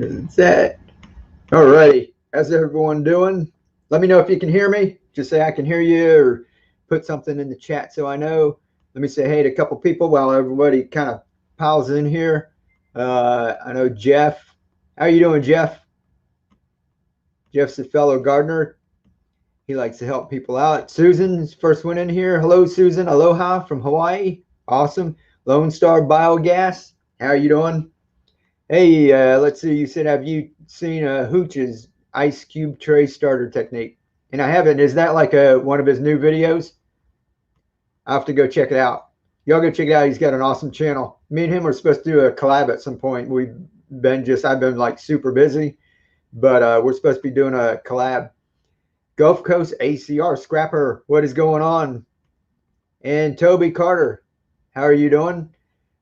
Is that all righty? How's everyone doing? Let me know if you can hear me. Just say I can hear you, or put something in the chat so I know. Let me say hey to a couple people while everybody kind of piles in here. I know Jeff. How are you doing, Jeff? Jeff's a fellow gardener. He likes to help people out. Susan's first one in here. Hello, Susan. Aloha from Hawaii. Awesome. Lone Star Biogas. How are you doing? Hey, let's see. You said, have you seen Hooch's ice cube tray starter technique? And I haven't. Is that like one of his new videos? I have to go check it out. Y'all go check it out. He's got an awesome channel. Me and him are supposed to do a collab at some point. I've been like super busy, but we're supposed to be doing a collab. Gulf Coast ACR Scrapper, what is going on? And Toby Carter, how are you doing?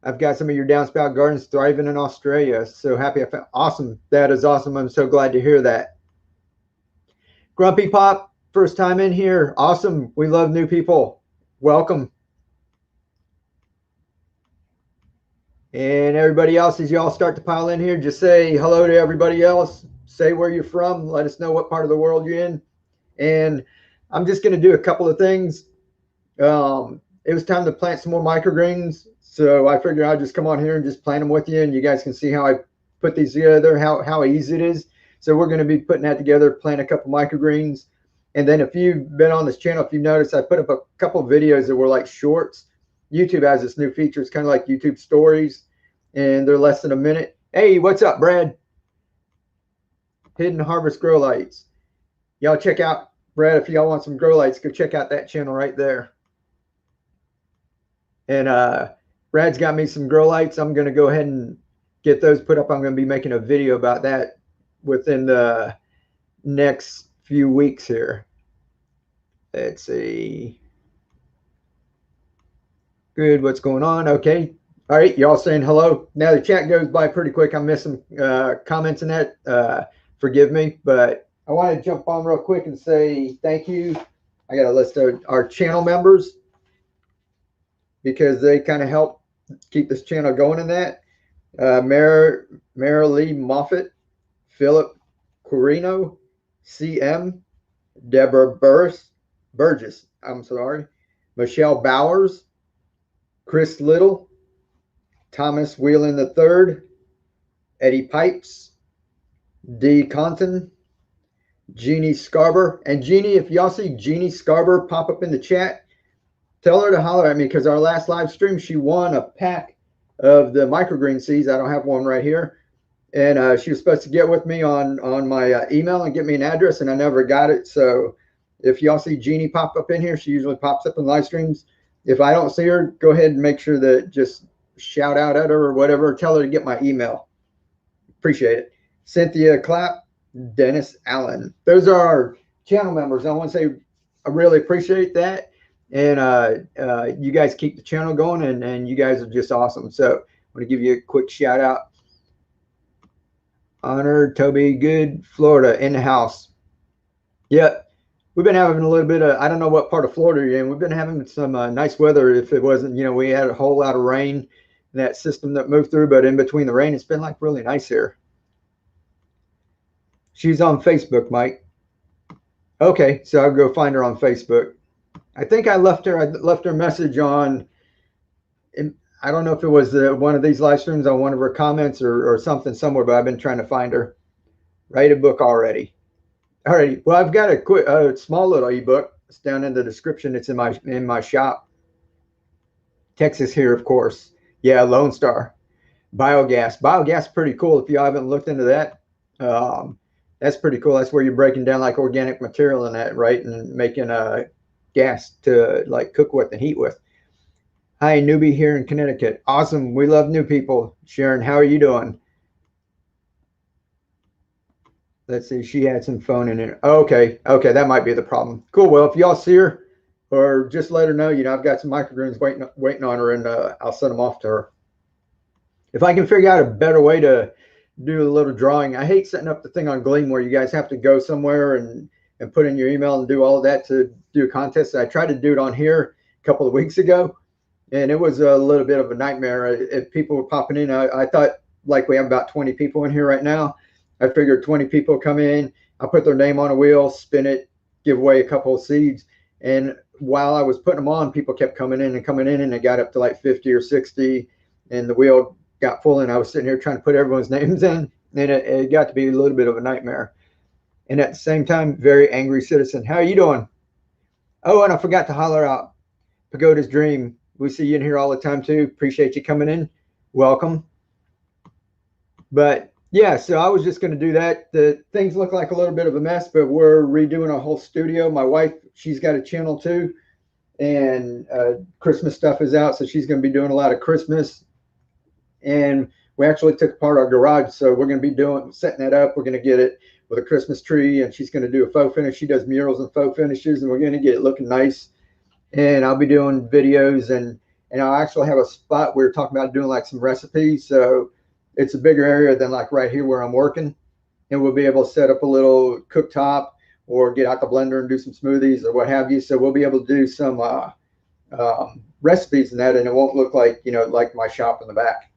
I've got some of your downspout gardens thriving in Australia. So happy. Awesome. That is awesome. I'm so glad to hear that. Grumpy Pop, first time in here. Awesome. We love new people. Welcome. And everybody else, as y'all start to pile in here, just say hello to everybody else. Say where you're from. Let us know what part of the world you're in. And I'm just going to do a couple of things. It was time to plant some more microgreens. So I figured I'd just come on here and just plant them with you. And you guys can see how I put these together, how easy it is. So we're going to be putting that together, plant a couple microgreens. And then if you've been on this channel, if you noticed, I put up a couple of videos that were like shorts. YouTube has this new feature. It's kind of like YouTube stories, and they're less than a minute. Hey, what's up, Brad? Hidden Harvest Grow Lights. Y'all check out, Brad, if y'all want some grow lights, go check out that channel right there. And Brad's got me some grow lights. I'm going to go ahead and get those put up. I'm going to be making a video about that within the next few weeks here. Let's see. Good. What's going on? Okay. All right. Y'all saying hello. Now the chat goes by pretty quick. I'm missing comments in that. Forgive me, but I want to jump on real quick and say thank you. I got a list of our channel members because they kind of help keep this channel going in that. Mara Lee Moffett, Philip Corino, CM, Deborah Burgess, I'm sorry, Michelle Bowers, Chris Little, Thomas Whelan III, Eddie Pipes, D. Conton, Jeannie Scarber. And Jeannie, if y'all see Jeannie Scarber pop up in the chat, tell her to holler at me because our last live stream, she won a pack of the microgreen seeds. I don't have one right here. And she was supposed to get with me on my email and get me an address, and I never got it. So if y'all see Jeannie pop up in here, she usually pops up in live streams. If I don't see her, go ahead and make sure that just shout out at her or whatever. Tell her to get my email. Appreciate it. Cynthia Clapp, Dennis Allen. Those are our channel members. I want to say I really appreciate that. And you guys keep the channel going, and you guys are just awesome. So I want to give you a quick shout out. Honor, Toby, good, Florida, in the house. Yep. We've been having a little bit of, I don't know what part of Florida you're in. We've been having some nice weather. If it wasn't, we had a whole lot of rain in that system that moved through, but in between the rain, it's been like really nice here. She's on Facebook, Mike. Okay, so I'll go find her on Facebook. I think I left her a message on, I don't know if it was one of these live streams on one of her comments or something somewhere, but I've been trying to find her. Write a book already. All right. Well, I've got a small little ebook. It's down in the description. It's in my shop. Texas here, of course. Yeah, Lone Star. Biogas. Biogas is pretty cool. If you haven't looked into that, that's pretty cool. That's where you're breaking down like organic material in that, right? And making gas to like cook with and heat with. Hi, newbie here in Connecticut. Awesome. We love new people. Sharon, how are you doing? Let's see. She had some phone in it. Okay. Okay. That might be the problem. Cool. Well, if y'all see her or just let her know, I've got some microgreens waiting on her, and I'll send them off to her. If I can figure out a better way to do a little drawing. I hate setting up the thing on Gleam where you guys have to go somewhere and put in your email and do all of that to do a contest. I tried to do it on here a couple of weeks ago, and it was a little bit of a nightmare. If people were popping in, I thought like we have about 20 people in here right now. I figured 20 people come in, I'll put their name on a wheel, spin it, give away a couple of seeds. And while I was putting them on, people kept coming in, and it got up to like 50 or 60, and the wheel got full, and I was sitting here trying to put everyone's names in, and it got to be a little bit of a nightmare. And at the same time, very angry citizen. How are you doing? Oh, and I forgot to holler out Pagoda's Dream. We see you in here all the time too. Appreciate you coming in. Welcome. But yeah, so I was just going to do that. The things look like a little bit of a mess, but we're redoing a whole studio. My wife, she's got a channel too, and Christmas stuff is out, so she's going to be doing a lot of Christmas. And we actually took apart our garage, so we're going to be setting that up. We're going to get it with a Christmas tree, and she's going to do a faux finish. She does murals and faux finishes, and we're going to get it looking nice. And I'll be doing videos, and I'll actually have a spot. We were talking about doing like some recipes, so it's a bigger area than like right here where I'm working, and we'll be able to set up a little cooktop or get out the blender and do some smoothies or what have you. So we'll be able to do some recipes in that, and it won't look like, you know, like my shop in the back.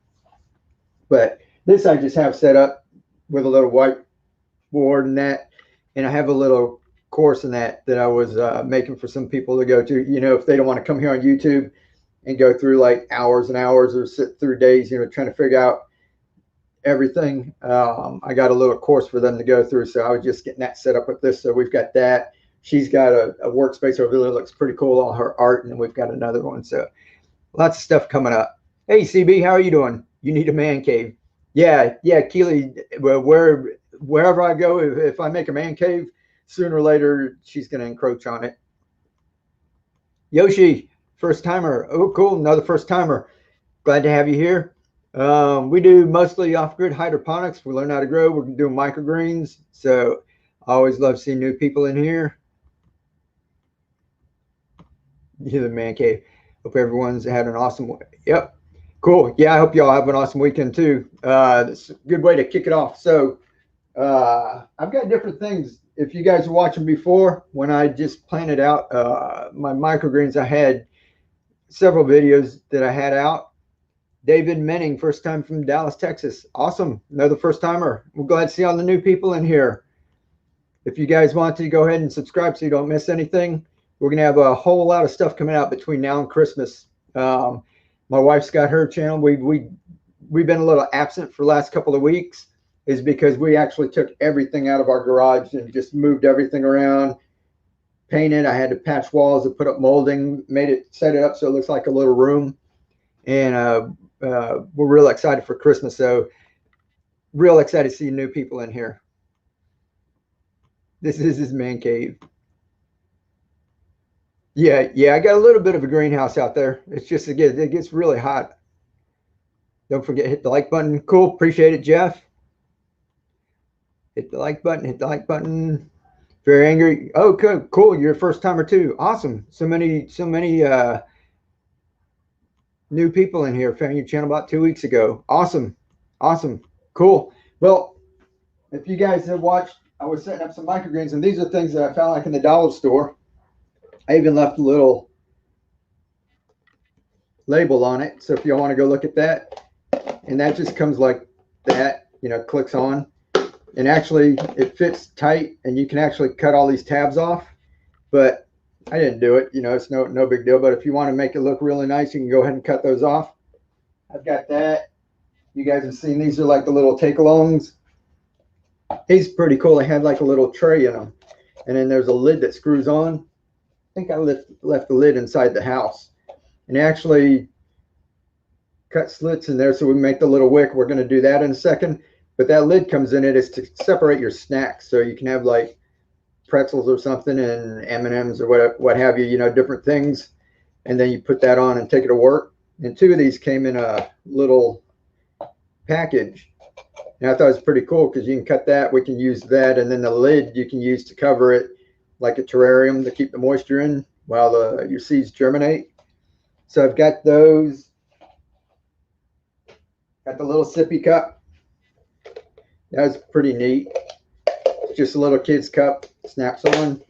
But this I just have set up with a little whiteboard and that, and I have a little course in that I was making for some people to go to, you know, if they don't want to come here on YouTube and go through like hours and hours or sit through days, you know, trying to figure out everything. I got a little course for them to go through, so I was just getting that set up with this. So we've got that. She's got a workspace over there that looks pretty cool, all her art, and then we've got another one. So lots of stuff coming up. Hey CB, how are you doing? You need a man cave. Yeah, Keely, wherever I go, if I make a man cave, sooner or later she's going to encroach on it. Yoshi, first timer. Oh, cool, another first timer. Glad to have you here. We do mostly off-grid hydroponics. We learn how to grow. We're doing microgreens. So I always love seeing new people in here. You're the man cave. Hope everyone's had an awesome one. Yep. Cool. Yeah, I hope y'all have an awesome weekend too. It's a good way to kick it off. So I've got different things. If you guys were watching before, when I just planted out my microgreens, I had several videos that I had out. David Menning, first time from Dallas, Texas. Awesome. Another first timer. We're glad to see all the new people in here. If you guys want to, go ahead and subscribe so you don't miss anything. We're going to have a whole lot of stuff coming out between now and Christmas. My wife's got her channel. We've been a little absent for the last couple of weeks, is because we actually took everything out of our garage and just moved everything around, painted. I had to patch walls and put up molding, set it up so it looks like a little room. And we're real excited for Christmas. So real excited to see new people in here. This is his man cave. Yeah, I got a little bit of a greenhouse out there. It's just, again, it gets really hot. Don't forget, hit the like button. Cool, appreciate it, Jeff. Hit the like button. Very angry. Oh, cool. You're a first timer too. Awesome. So many new people in here. Found your channel about 2 weeks ago. Awesome. Cool. Well, if you guys have watched, I was setting up some microgreens, and these are things that I found like in the dollar store. I even left a little label on it, so if you want to go look at that. And that just comes like that, you know, clicks on, and actually it fits tight, and you can actually cut all these tabs off. But I didn't do it, you know, it's no big deal. But if you want to make it look really nice, you can go ahead and cut those off. I've got that. You guys have seen these are like the little take-alongs. These are pretty cool. They had like a little tray in them, and then there's a lid that screws on. I think I left the lid inside the house, and actually cut slits in there so we can make the little wick. We're going to do that in a second. But that lid comes in it is to separate your snacks, so you can have like pretzels or something and M&Ms or what have you, you know, different things. And then you put that on and take it to work. And 2 of these came in a little package. And I thought it was pretty cool because you can cut that. We can use that. And then the lid you can use to cover it like a terrarium to keep the moisture in while your seeds germinate. So I've got those. Got the little sippy cup. That's pretty neat. It's just a little kid's cup. Snaps on.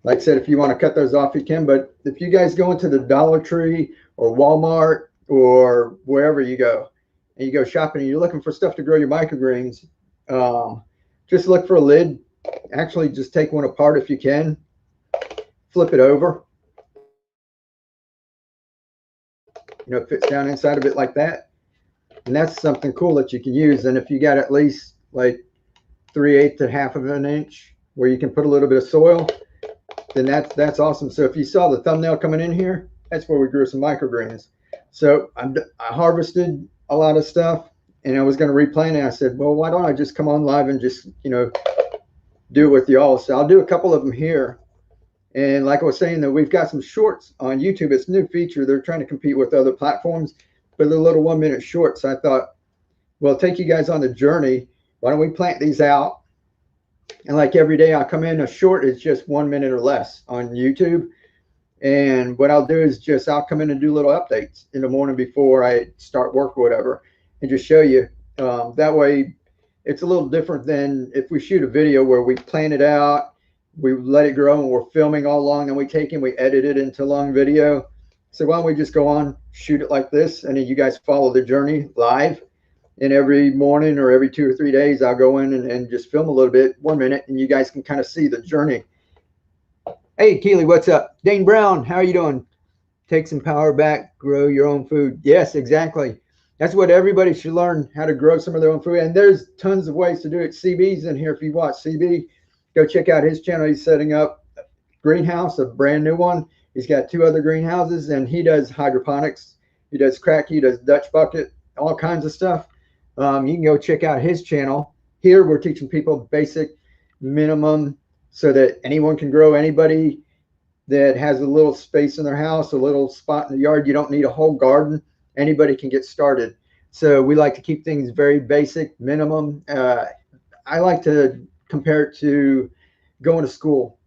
Like I said, if you want to cut those off, you can. But if you guys go into the Dollar Tree or Walmart or wherever you go, and you go shopping and you're looking for stuff to grow your microgreens, just look for a lid. Actually, just take one apart if you can. Flip it over. You know, it fits down inside of it like that. And that's something cool that you can use. And if you got at least like 3/8 to 1/2 of an inch where you can put a little bit of soil, then that's awesome. So if you saw the thumbnail coming in here, that's where we grew some microgreens. So I harvested a lot of stuff, and I was going to replant it. I said, well, why don't I just come on live and just, you know, do it with y'all. So I'll do a couple of them here. And like I was saying, that we've got some shorts on YouTube. It's a new feature. They're trying to compete with other platforms, but they're little 1-minute shorts. So I thought, well, take you guys on the journey. Why don't we plant these out? And like every day I'll come in, a short is just 1 minute or less on YouTube. And what I'll do is just, I'll come in and do little updates in the morning before I start work or whatever, and just show you. That way it's a little different than if we shoot a video where we plan it out, we let it grow, and we're filming all along, and we take and we edit it into a long video. So why don't we just go on, shoot it like this, and then you guys follow the journey live. And every morning or every 2 or 3 days, I'll go in and just film a little bit, 1 minute, and you guys can kind of see the journey. Hey, Keely, what's up? Dane Brown, how are you doing? Take some power back, grow your own food. Yes, exactly. That's what everybody should learn, how to grow some of their own food. And there's tons of ways to do it. CB's in here. If you watch CB, go check out his channel. He's setting up a greenhouse, a brand new one. He's got 2 other greenhouses, and he does hydroponics. He does crack, he does Dutch bucket, all kinds of stuff. You can go check out his channel. Here we're teaching people basic minimum so that anyone can grow. Anybody that has a little space in their house, a little spot in the yard, you don't need a whole garden. Anybody can get started. So we like to keep things very basic, minimum. I like to compare it to going to school.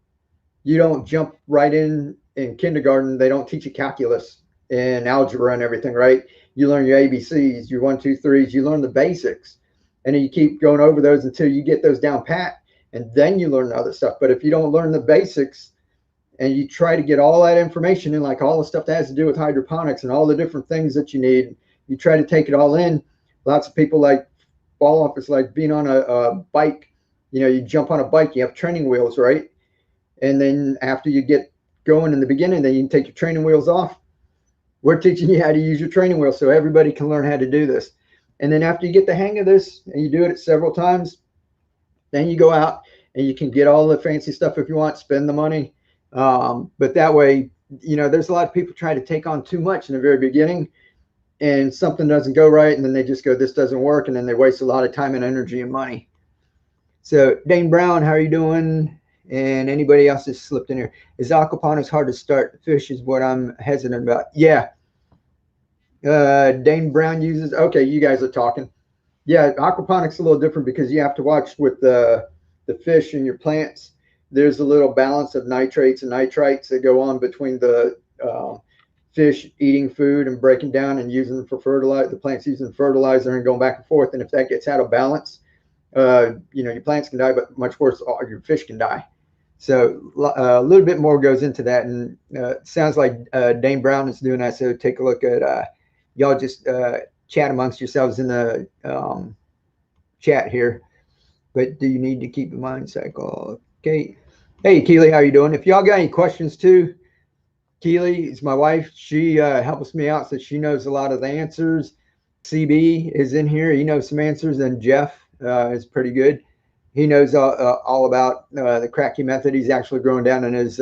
You don't jump right in kindergarten. They don't teach you calculus and algebra and everything, right? You learn your ABCs, your 1, 2, 3s, you learn the basics. And then you keep going over those until you get those down pat, and then you learn the other stuff. But if you don't learn the basics and you try to get all that information in, like all the stuff that has to do with hydroponics and all the different things that you need, you try to take it all in. Lots of people like fall off. It's like being on a bike. You know, you jump on a bike, you have training wheels, right? And then after you get going in the beginning, then you can take your training wheels off. We're teaching you how to use your training wheel so everybody can learn how to do this. And then after you get the hang of this and you do it several times, then you go out and you can get all the fancy stuff if you want, spend the money. But that way, you know, there's a lot of people trying to take on too much in the very beginning, and something doesn't go right, and then they just go, this doesn't work, and then they waste a lot of time and energy and money. So Dane Brown, how are you doing? And anybody else has slipped in here. Is aquaponics hard to start? The fish is what I'm hesitant about. Yeah. Dane Brown uses, okay, you guys are talking. Yeah, aquaponics is a little different because you have to watch with the fish and your plants. There's a little balance of nitrates and nitrites that go on between the fish eating food and breaking down and using them for fertilizer, the plants using fertilizer and going back and forth. And if that gets out of balance, you know, your plants can die, but much worse, your fish can die. So a little bit more goes into that, and sounds like Dane Brown is doing that. So take a look at y'all. Just chat amongst yourselves in the chat here. But do you need to keep the mind cycle? Okay. Hey, Keely, how you doing? If y'all got any questions too, Keely is my wife. She helps me out, so she knows a lot of the answers. CB is in here. He knows some answers, and Jeff is pretty good. He knows all about the cracky method. He's actually growing down in his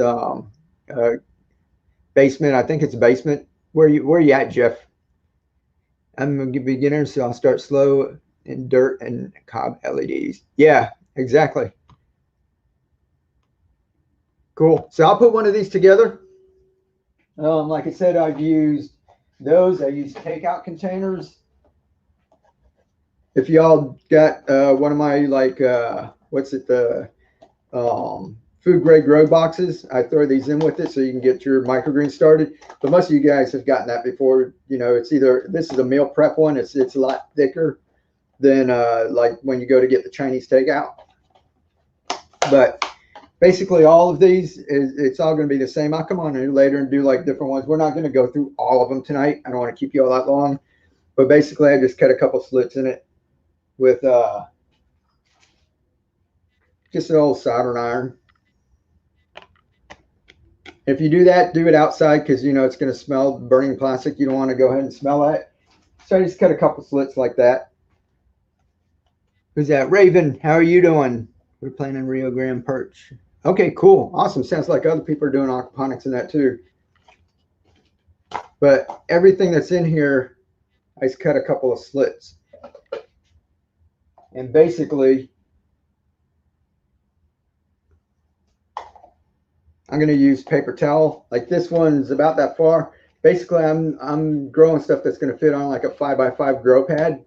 basement. I think it's a basement. Where you at, Jeff? I'm a beginner, so I'll start slow in dirt and cob LEDs. Yeah, exactly. Cool. So I'll put one of these together. Like I said, I've used those. I use takeout containers. If y'all got one of my, like, what's it, the food grade grow boxes, I throw these in with it so you can get your microgreens started. But most of you guys have gotten that before. You know, it's either, this is a meal prep one. It's a lot thicker than like when you go to get the Chinese takeout. But basically all of these, it's all going to be the same. I'll come on here later and do like different ones. We're not going to go through all of them tonight. I don't want to keep you all that long. But basically I just cut a couple slits in it with just an old soldering iron. If you do that, do it outside because, you know, it's going to smell burning plastic. You don't want to go ahead and smell that. So I just cut a couple slits like that. Who's that? Raven, how are you doing? We're planting Rio Grande perch. Okay, cool. Awesome. Sounds like other people are doing aquaponics in that too. But everything that's in here, I just cut a couple of slits. And basically, I'm going to use paper towel. Like this one's about that far. Basically, I'm growing stuff that's going to fit on like a 5x5 grow pad.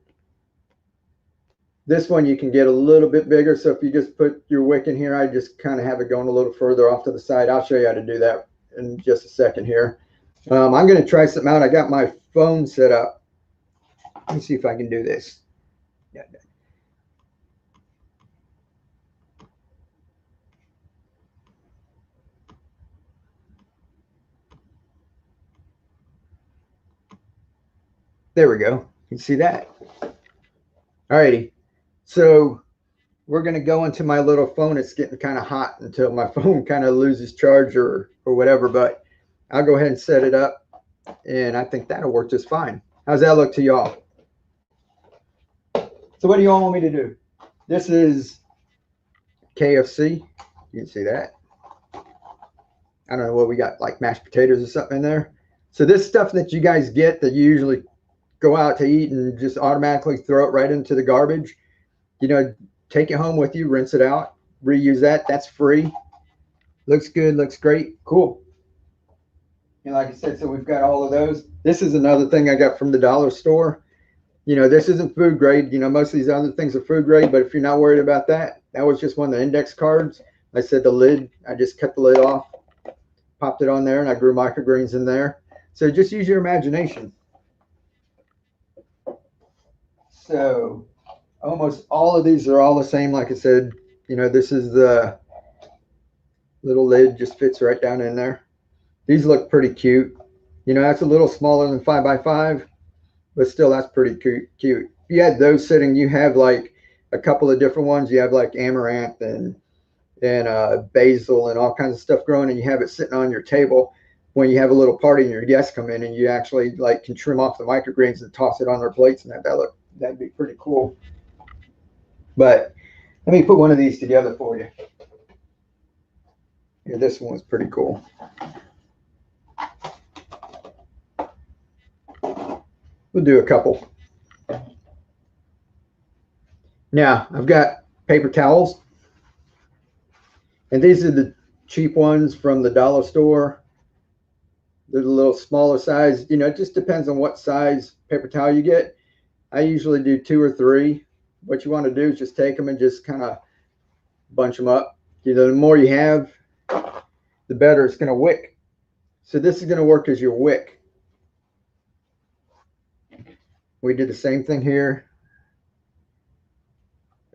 This one you can get a little bit bigger. So if you just put your wick in here, I just kind of have it going a little further off to the side. I'll show you how to do that in just a second here. I'm going to try something out. I got my phone set up. Let me see if I can do this. Yeah. There we go. You can see that. Alrighty. So we're going to go into my little phone. It's getting kind of hot until my phone kind of loses charge or whatever, but I'll go ahead and set it up, and I think that'll work just fine. How's that look to y'all? So what do y'all want me to do? This is KFC. You can see that. I don't know what we got, like mashed potatoes or something in there. So this stuff that you guys get that you usually go out to eat and just automatically throw it right into the garbage, you know, take it home with you, rinse it out, reuse that. That's free. Looks good, looks great, cool. And like I said, so we've got all of those. This is another thing I got from the dollar store. You know, this isn't food grade. You know, most of these other things are food grade, but if you're not worried about that, that was just one of the index cards. Like I said, the lid, I just cut the lid off, popped it on there, and I grew microgreens in there. So just use your imagination. So almost all of these are all the same. Like I said, you know, this is the little lid, just fits right down in there. These look pretty cute. You know, that's a little smaller than 5x5, but still that's pretty cute. If you had those sitting, you have like a couple of different ones. You have like amaranth and basil and all kinds of stuff growing, and you have it sitting on your table when you have a little party and your guests come in, and you actually like can trim off the microgreens and toss it on their plates, and that'd be pretty cool. But let me put one of these together for you. Yeah, this one's pretty cool. We'll do a couple. Now, I've got paper towels. And these are the cheap ones from the dollar store. They're a little smaller size. You know, it just depends on what size paper towel you get. I usually do 2 or 3. What you want to do is just take them and just kind of bunch them up. You know, the more you have, the better it's going to wick. So this is going to work as your wick. We did the same thing here.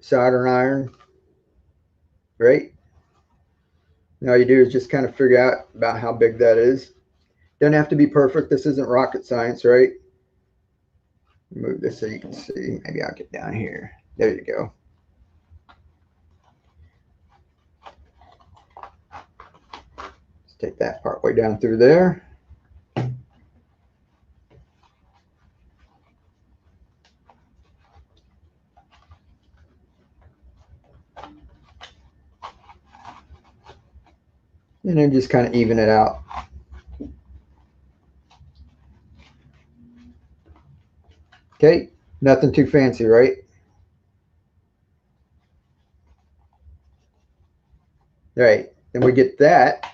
Soldering iron. Great. Now all you do is just kind of figure out about how big that is. Doesn't have to be perfect. This isn't rocket science, right? Move this so you can see. Maybe I'll get down here. There you go. Let's take that part way down through there. And then just kind of even it out. Okay, nothing too fancy, right? All right, then we get that.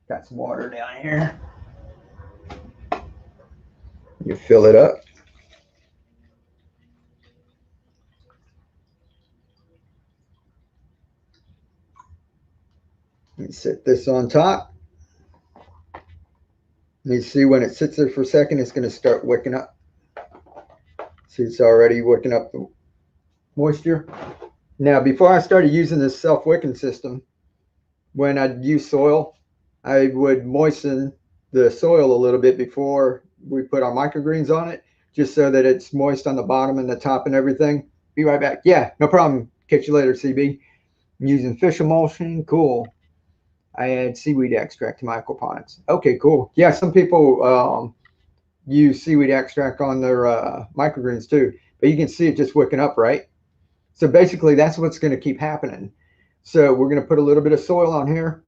Got some water down here. You fill it up. You set this on top. You see when it sits there for a second, it's going to start wicking up. See, it's already wicking up the moisture. Now, before I started using this self-wicking system, when I'd use soil, I would moisten the soil a little bit before we put our microgreens on it, just so that it's moist on the bottom and the top and everything. Be right back. Yeah, no problem. Catch you later, CB. I'm using fish emulsion. Cool. I add seaweed extract to my aquaponics. Okay, cool. Yeah, some people use seaweed extract on their microgreens too, but you can see it just wicking up, right? So basically that's what's going to keep happening. So we're going to put a little bit of soil on here.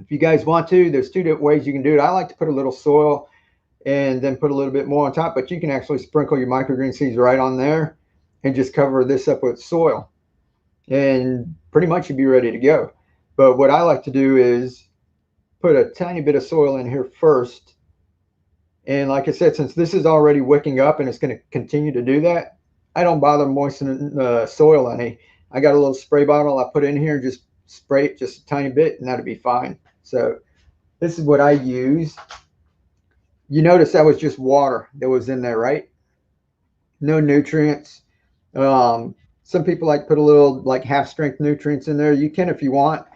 If you guys want to, there's 2 different ways you can do it. I like to put a little soil and then put a little bit more on top, but you can actually sprinkle your microgreen seeds right on there and just cover this up with soil, and pretty much you'd be ready to go. But what I like to do is put a tiny bit of soil in here first. And like I said, since this is already wicking up and it's going to continue to do that, I don't bother moistening the soil any. I got a little spray bottle I put in here and just spray it just a tiny bit, and that'll be fine. So this is what I use. You notice that was just water that was in there, right? No nutrients. Some people like put a little like half strength nutrients in there. You can if you want,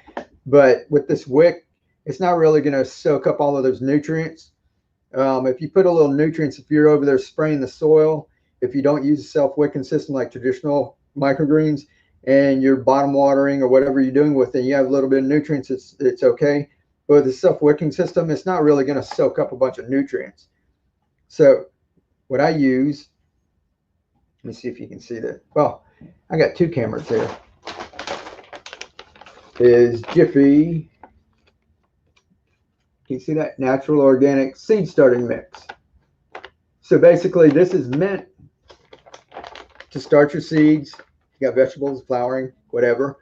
but with this wick, it's not really going to soak up all of those nutrients. If you put a little nutrients, if you're over there spraying the soil, if you don't use a self-wicking system like traditional microgreens, and you're bottom watering or whatever you're doing with it, you have a little bit of nutrients, it's okay. But the self-wicking system, it's not really going to soak up a bunch of nutrients. So what I use, let me see if you can see that. Well, I got two cameras there. Is Jiffy. Can you see that? Natural organic seed starting mix. So basically this is meant to start your seeds. You got vegetables, flowering, whatever.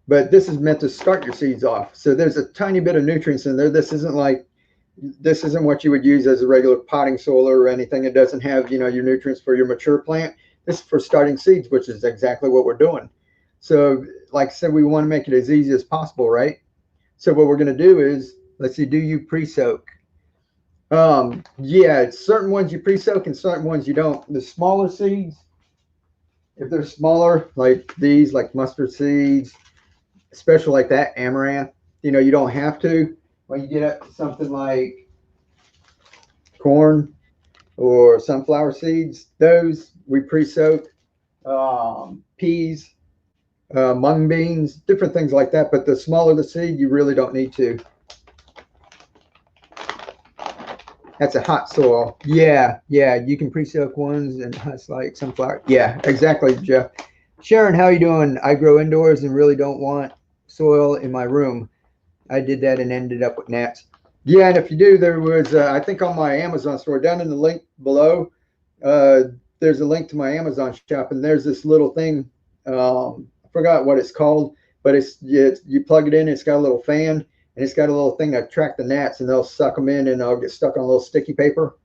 But this is meant to start your seeds off. So there's a tiny bit of nutrients in there. This isn't what you would use as a regular potting soil or anything. It doesn't have, your nutrients for your mature plant. This is for starting seeds, which is exactly what we're doing. So like I said, we want to make it as easy as possible, right? So what we're going to do is, let's see, do you pre-soak? Yeah, certain ones you pre-soak and certain ones you don't. The smaller seeds, if they're smaller, like these, like mustard seeds, especially like that amaranth, you don't have to. When you get up to something like corn or sunflower seeds, those we pre-soak. Peas, mung beans, different things like that. But the smaller the seed, you really don't need to. That's a hot soil. Yeah, you can pre-soak ones, and that's like sunflower. Yeah, exactly, Jeff. Sharon, how you doing? I grow indoors and really don't want soil in my room. I did that and ended up with gnats. Yeah, and if you do, there was, I think on my Amazon store, down in the link below, there's a link to my Amazon shop, and there's this little thing, I forgot what it's called, but you plug it in, it's got a little fan, and it's got a little thing that attract the gnats, and they'll suck them in, and they'll get stuck on a little sticky paper.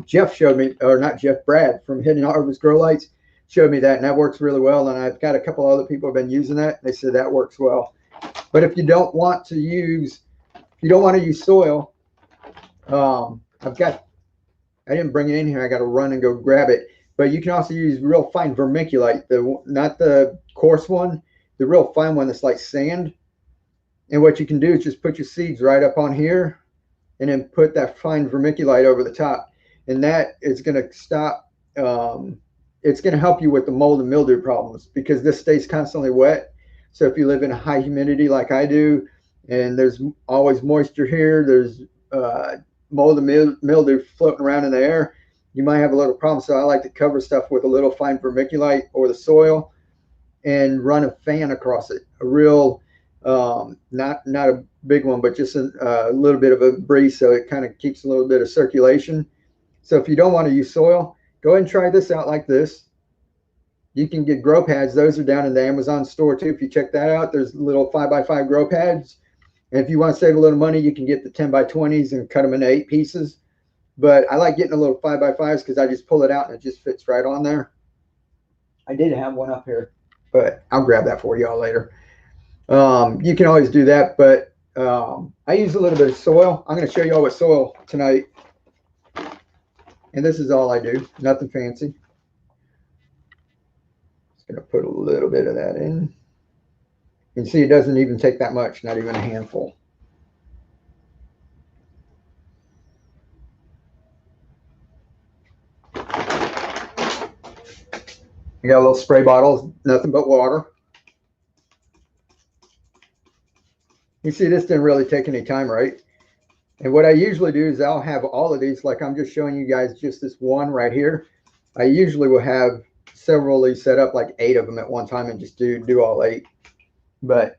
Jeff showed me, or not Jeff, Brad from Hidden Harvest Grow Lights showed me that, and that works really well. And I've got a couple other people have been using that. They said that works well. But if you don't want to use soil, I didn't bring it in here. I got to run and go grab it. But you can also use real fine vermiculite, not the coarse one, the real fine one that's like sand. And what you can do is just put your seeds right up on here, and then put that fine vermiculite over the top, and that is going to stop. It's going to help you with the mold and mildew problems, because this stays constantly wet. So if you live in a high humidity like I do, and there's always moisture here, there's mold and mildew floating around in the air, you might have a little problem. So I like to cover stuff with a little fine vermiculite or the soil, and run a fan across it, a real not a big one, but just a little bit of a breeze, so it kind of keeps a little bit of circulation. So if you don't want to use soil, go ahead and try this out like this. You can get grow pads. Those are down in the Amazon store too. If you check that out, there's little 5x5 grow pads. And if you want to save a little money, you can get the 10x20s and cut them into 8 pieces. But I like getting a little 5x5s because I just pull it out and it just fits right on there. I did have one up here, but I'll grab that for y'all later. You can always do that, but I use a little bit of soil. I'm going to show you all with soil tonight. And this is all I do, nothing fancy. Just going to put a little bit of that in. You can see it doesn't even take that much, not even a handful. I got a little spray bottle, nothing but water. You see, this didn't really take any time, right? And what I usually do is I'll have all of these, like I'm just showing you guys just this one right here. I usually will have several of these set up, like 8 of them at one time, and just do all 8. But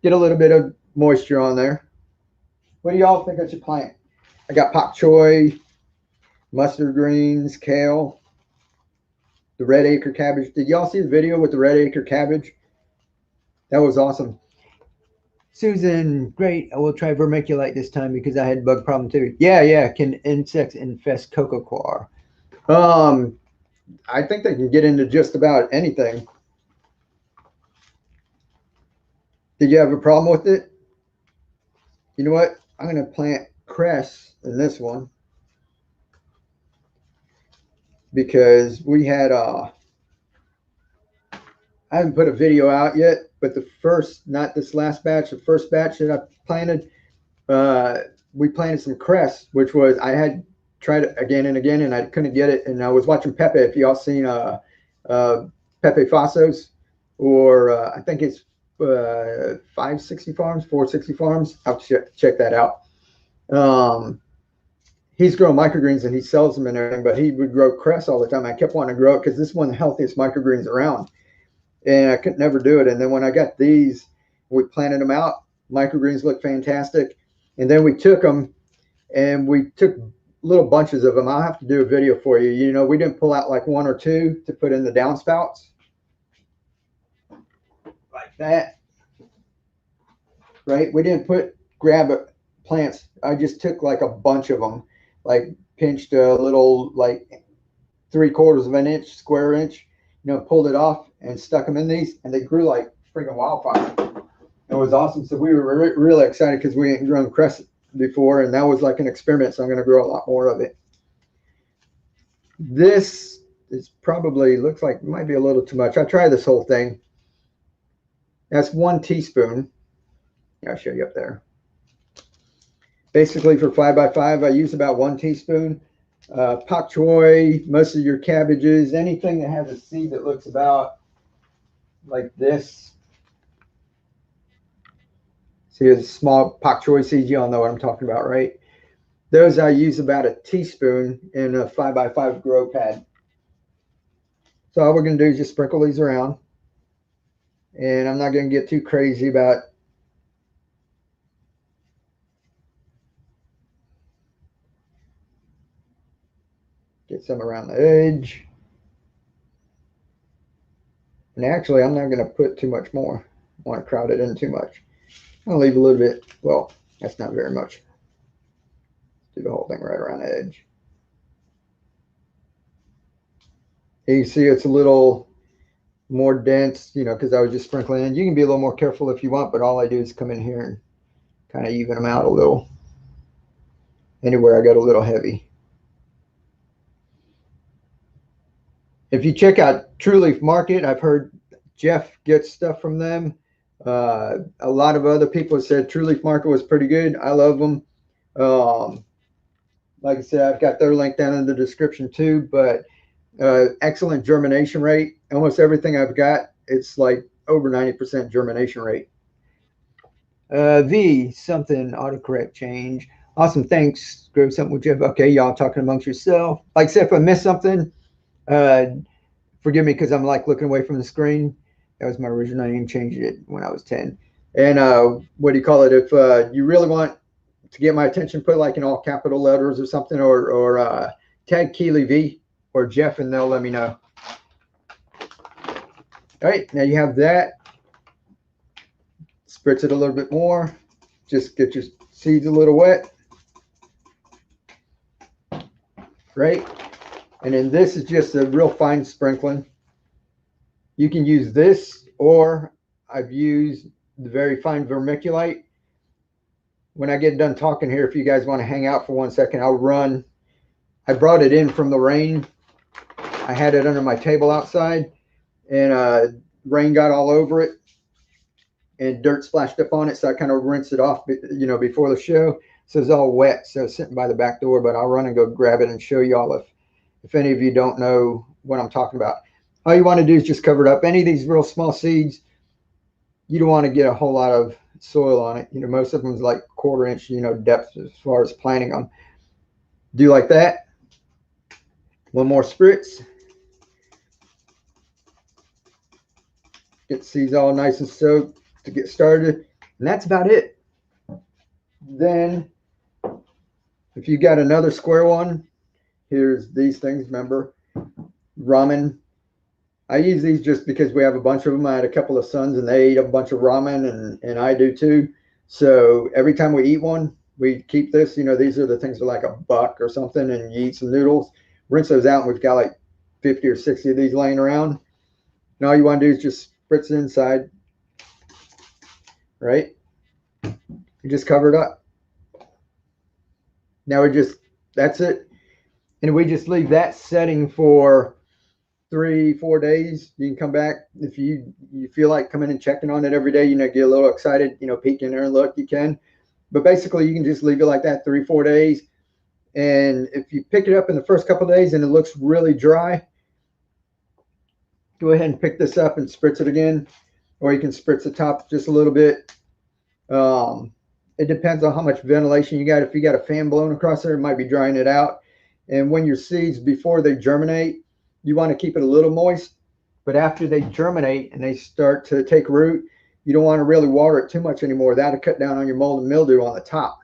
get a little bit of moisture on there. What do y'all think I should plant? I got Bok Choy, mustard greens, kale. the red acre cabbage. Did y'all see the video with the red acre cabbage? That was awesome. Susan, great. I will try vermiculite this time because I had bug problem too. Yeah. Can insects infest cocoa coir? I think they can get into just about anything. Did you have a problem with it? You know what? I'm going to plant cress in this one because we had I haven't put a video out yet, but the first, not this last batch, the first batch that I planted, we planted some cress, which was, I had tried it again and again, and I couldn't get it. And I was watching Pepe. If y'all seen Pepe Fasos, or I think it's 560 Farms, 460 Farms. I'll check that out. He's growing microgreens and he sells them and everything, but he would grow cress all the time. I kept wanting to grow it because this is one of the healthiest microgreens around. And I could never do it. And then when I got these, we planted them out. Microgreens look fantastic. And then we took them and we took little bunches of them. I'll have to do a video for you. You know, we didn't pull out like one or two to put in the downspouts. Like that. Right? We didn't grab plants. I just took like a bunch of them, like pinched a little, like 3/4 of an inch, square inch, you know, pulled it off and stuck them in these, and they grew like freaking wildfire. It was awesome. So we were really excited because we hadn't grown cress before, and that was like an experiment. So I'm going to grow a lot more of it. This is probably, looks like it might be a little too much. I tried this whole thing. That's 1 teaspoon. Yeah, I'll show you up there. Basically for 5x5, I use about 1 teaspoon. Bok choy, most of your cabbages, anything that has a seed that looks about like this. See, the small bok choy seeds, you all know what I'm talking about, right? Those I use about a teaspoon in a 5x5 grow pad. So all we're going to do is just sprinkle these around. And I'm not going to get too crazy about get some around the edge. And actually, I'm not going to put too much more. I want to crowd it in too much. I'll leave a little bit. Well, that's not very much. Do the whole thing right around the edge. And you see it's a little more dense, you know, because I was just sprinkling in. You can be a little more careful if you want, but all I do is come in here and kind of even them out a little. Anywhere I got a little heavy. If you check out True Leaf Market, I've heard Jeff gets stuff from them. A lot of other people have said True Leaf Market was pretty good. I love them. Like I said, I've got their link down in the description too, but excellent germination rate. Almost everything I've got, it's like over 90% germination rate. V something autocorrect change. Awesome, thanks. Grow something with Jeff. Okay, y'all talking amongst yourself. Like I said, if I missed something, forgive me because I'm like looking away from the screen. That was my original name. Changed it when I was 10. And what do you call it? If you really want to get my attention, put like in all capital letters or something, or tag Keely V or Jeff, and they'll let me know. All right, now you have that. Spritz it a little bit more. Just get your seeds a little wet. Right? And then this is just a real fine sprinkling. You can use this, or I've used the very fine vermiculite. When I get done talking here, if you guys want to hang out for 1 second, I'll run. I brought it in from the rain. I had it under my table outside, and rain got all over it, and dirt splashed up on it, so I kind of rinsed it off, you know, before the show. So it's all wet, so it's sitting by the back door, but I'll run and go grab it and show y'all if any of you don't know what I'm talking about. All you want to do is just cover it up. Any of these real small seeds, you don't want to get a whole lot of soil on it. You know, most of them is like 1/4 inch, you know, depth as far as planting them. Do like that. One more spritz. Get the seeds all nice and soaked to get started. And that's about it. Then, if you got another square one, here's these things. Remember, ramen I use these just because we have a bunch of them. I had a couple of sons and they eat a bunch of ramen, and I do too. So every time we eat one, we keep this. You know, these are the things that are like a buck or something, and you eat some noodles, rinse those out, and we've got like 50 or 60 of these laying around. And all you want to do is just spritz it inside, right? You just cover it up. Now that's it. And we just leave that setting for 3-4 days. You can come back if you feel like coming and checking on it every day. You know, get a little excited. You know, peek in there and look. You can, but basically you can just leave it like that 3-4 days. And if you pick it up in the first couple of days and it looks really dry, go ahead and pick this up and spritz it again, or you can spritz the top just a little bit. It depends on how much ventilation you got. If you got a fan blowing across there, it might be drying it out. And when your seeds, before they germinate, you want to keep it a little moist. But after they germinate and they start to take root, you don't want to really water it too much anymore. That'll cut down on your mold and mildew on the top.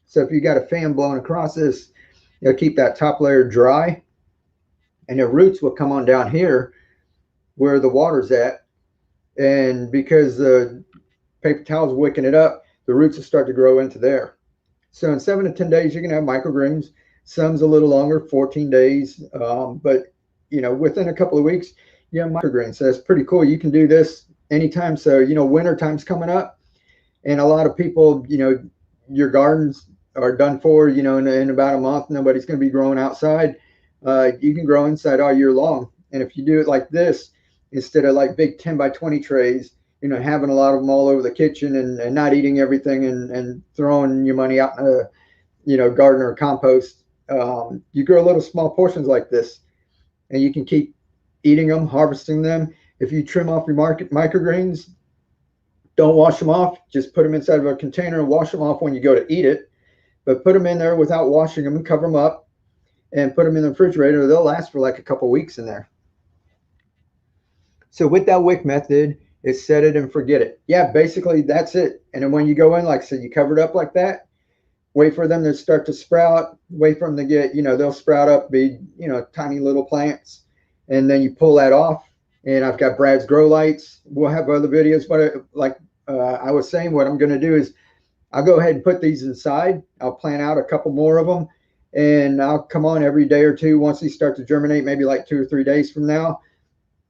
So if you got a fan blowing across this, you'll keep that top layer dry, and the roots will come on down here where the water's at. And because the paper towel's wicking it up, the roots will start to grow into there. So in 7 to 10 days, you're going to have microgreens. Some's a little longer, 14 days. But, you know, within a couple of weeks, you have microgreens. So that's pretty cool. You can do this anytime. So, you know, winter time's coming up. And a lot of people, you know, your gardens are done for, you know, in about a month. Nobody's going to be growing outside. You can grow inside all year long. And if you do it like this, instead of like big 10 by 20 trays, you know, having a lot of them all over the kitchen and not eating everything and throwing your money out in a, you know, garden or compost. You grow little small portions like this, and you can keep eating them, harvesting them. If you trim off your microgreens, don't wash them off. Just put them inside of a container and wash them off when you go to eat it. But put them in there without washing them and cover them up and put them in the refrigerator. They'll last for like a couple weeks in there. So with that wick method, it's set it and forget it. Yeah, basically that's it. And then when you go in, like I said, you cover it up like that, wait for them to start to sprout, wait for them to get, you know, they'll sprout up, be, you know, tiny little plants. And then you pull that off. And I've got Brad's grow lights. We'll have other videos, but like I was saying, what I'm going to do is I'll go ahead and put these inside. I'll plant out a couple more of them, and I'll come on every day or two once these start to germinate, maybe like 2 or 3 days from now.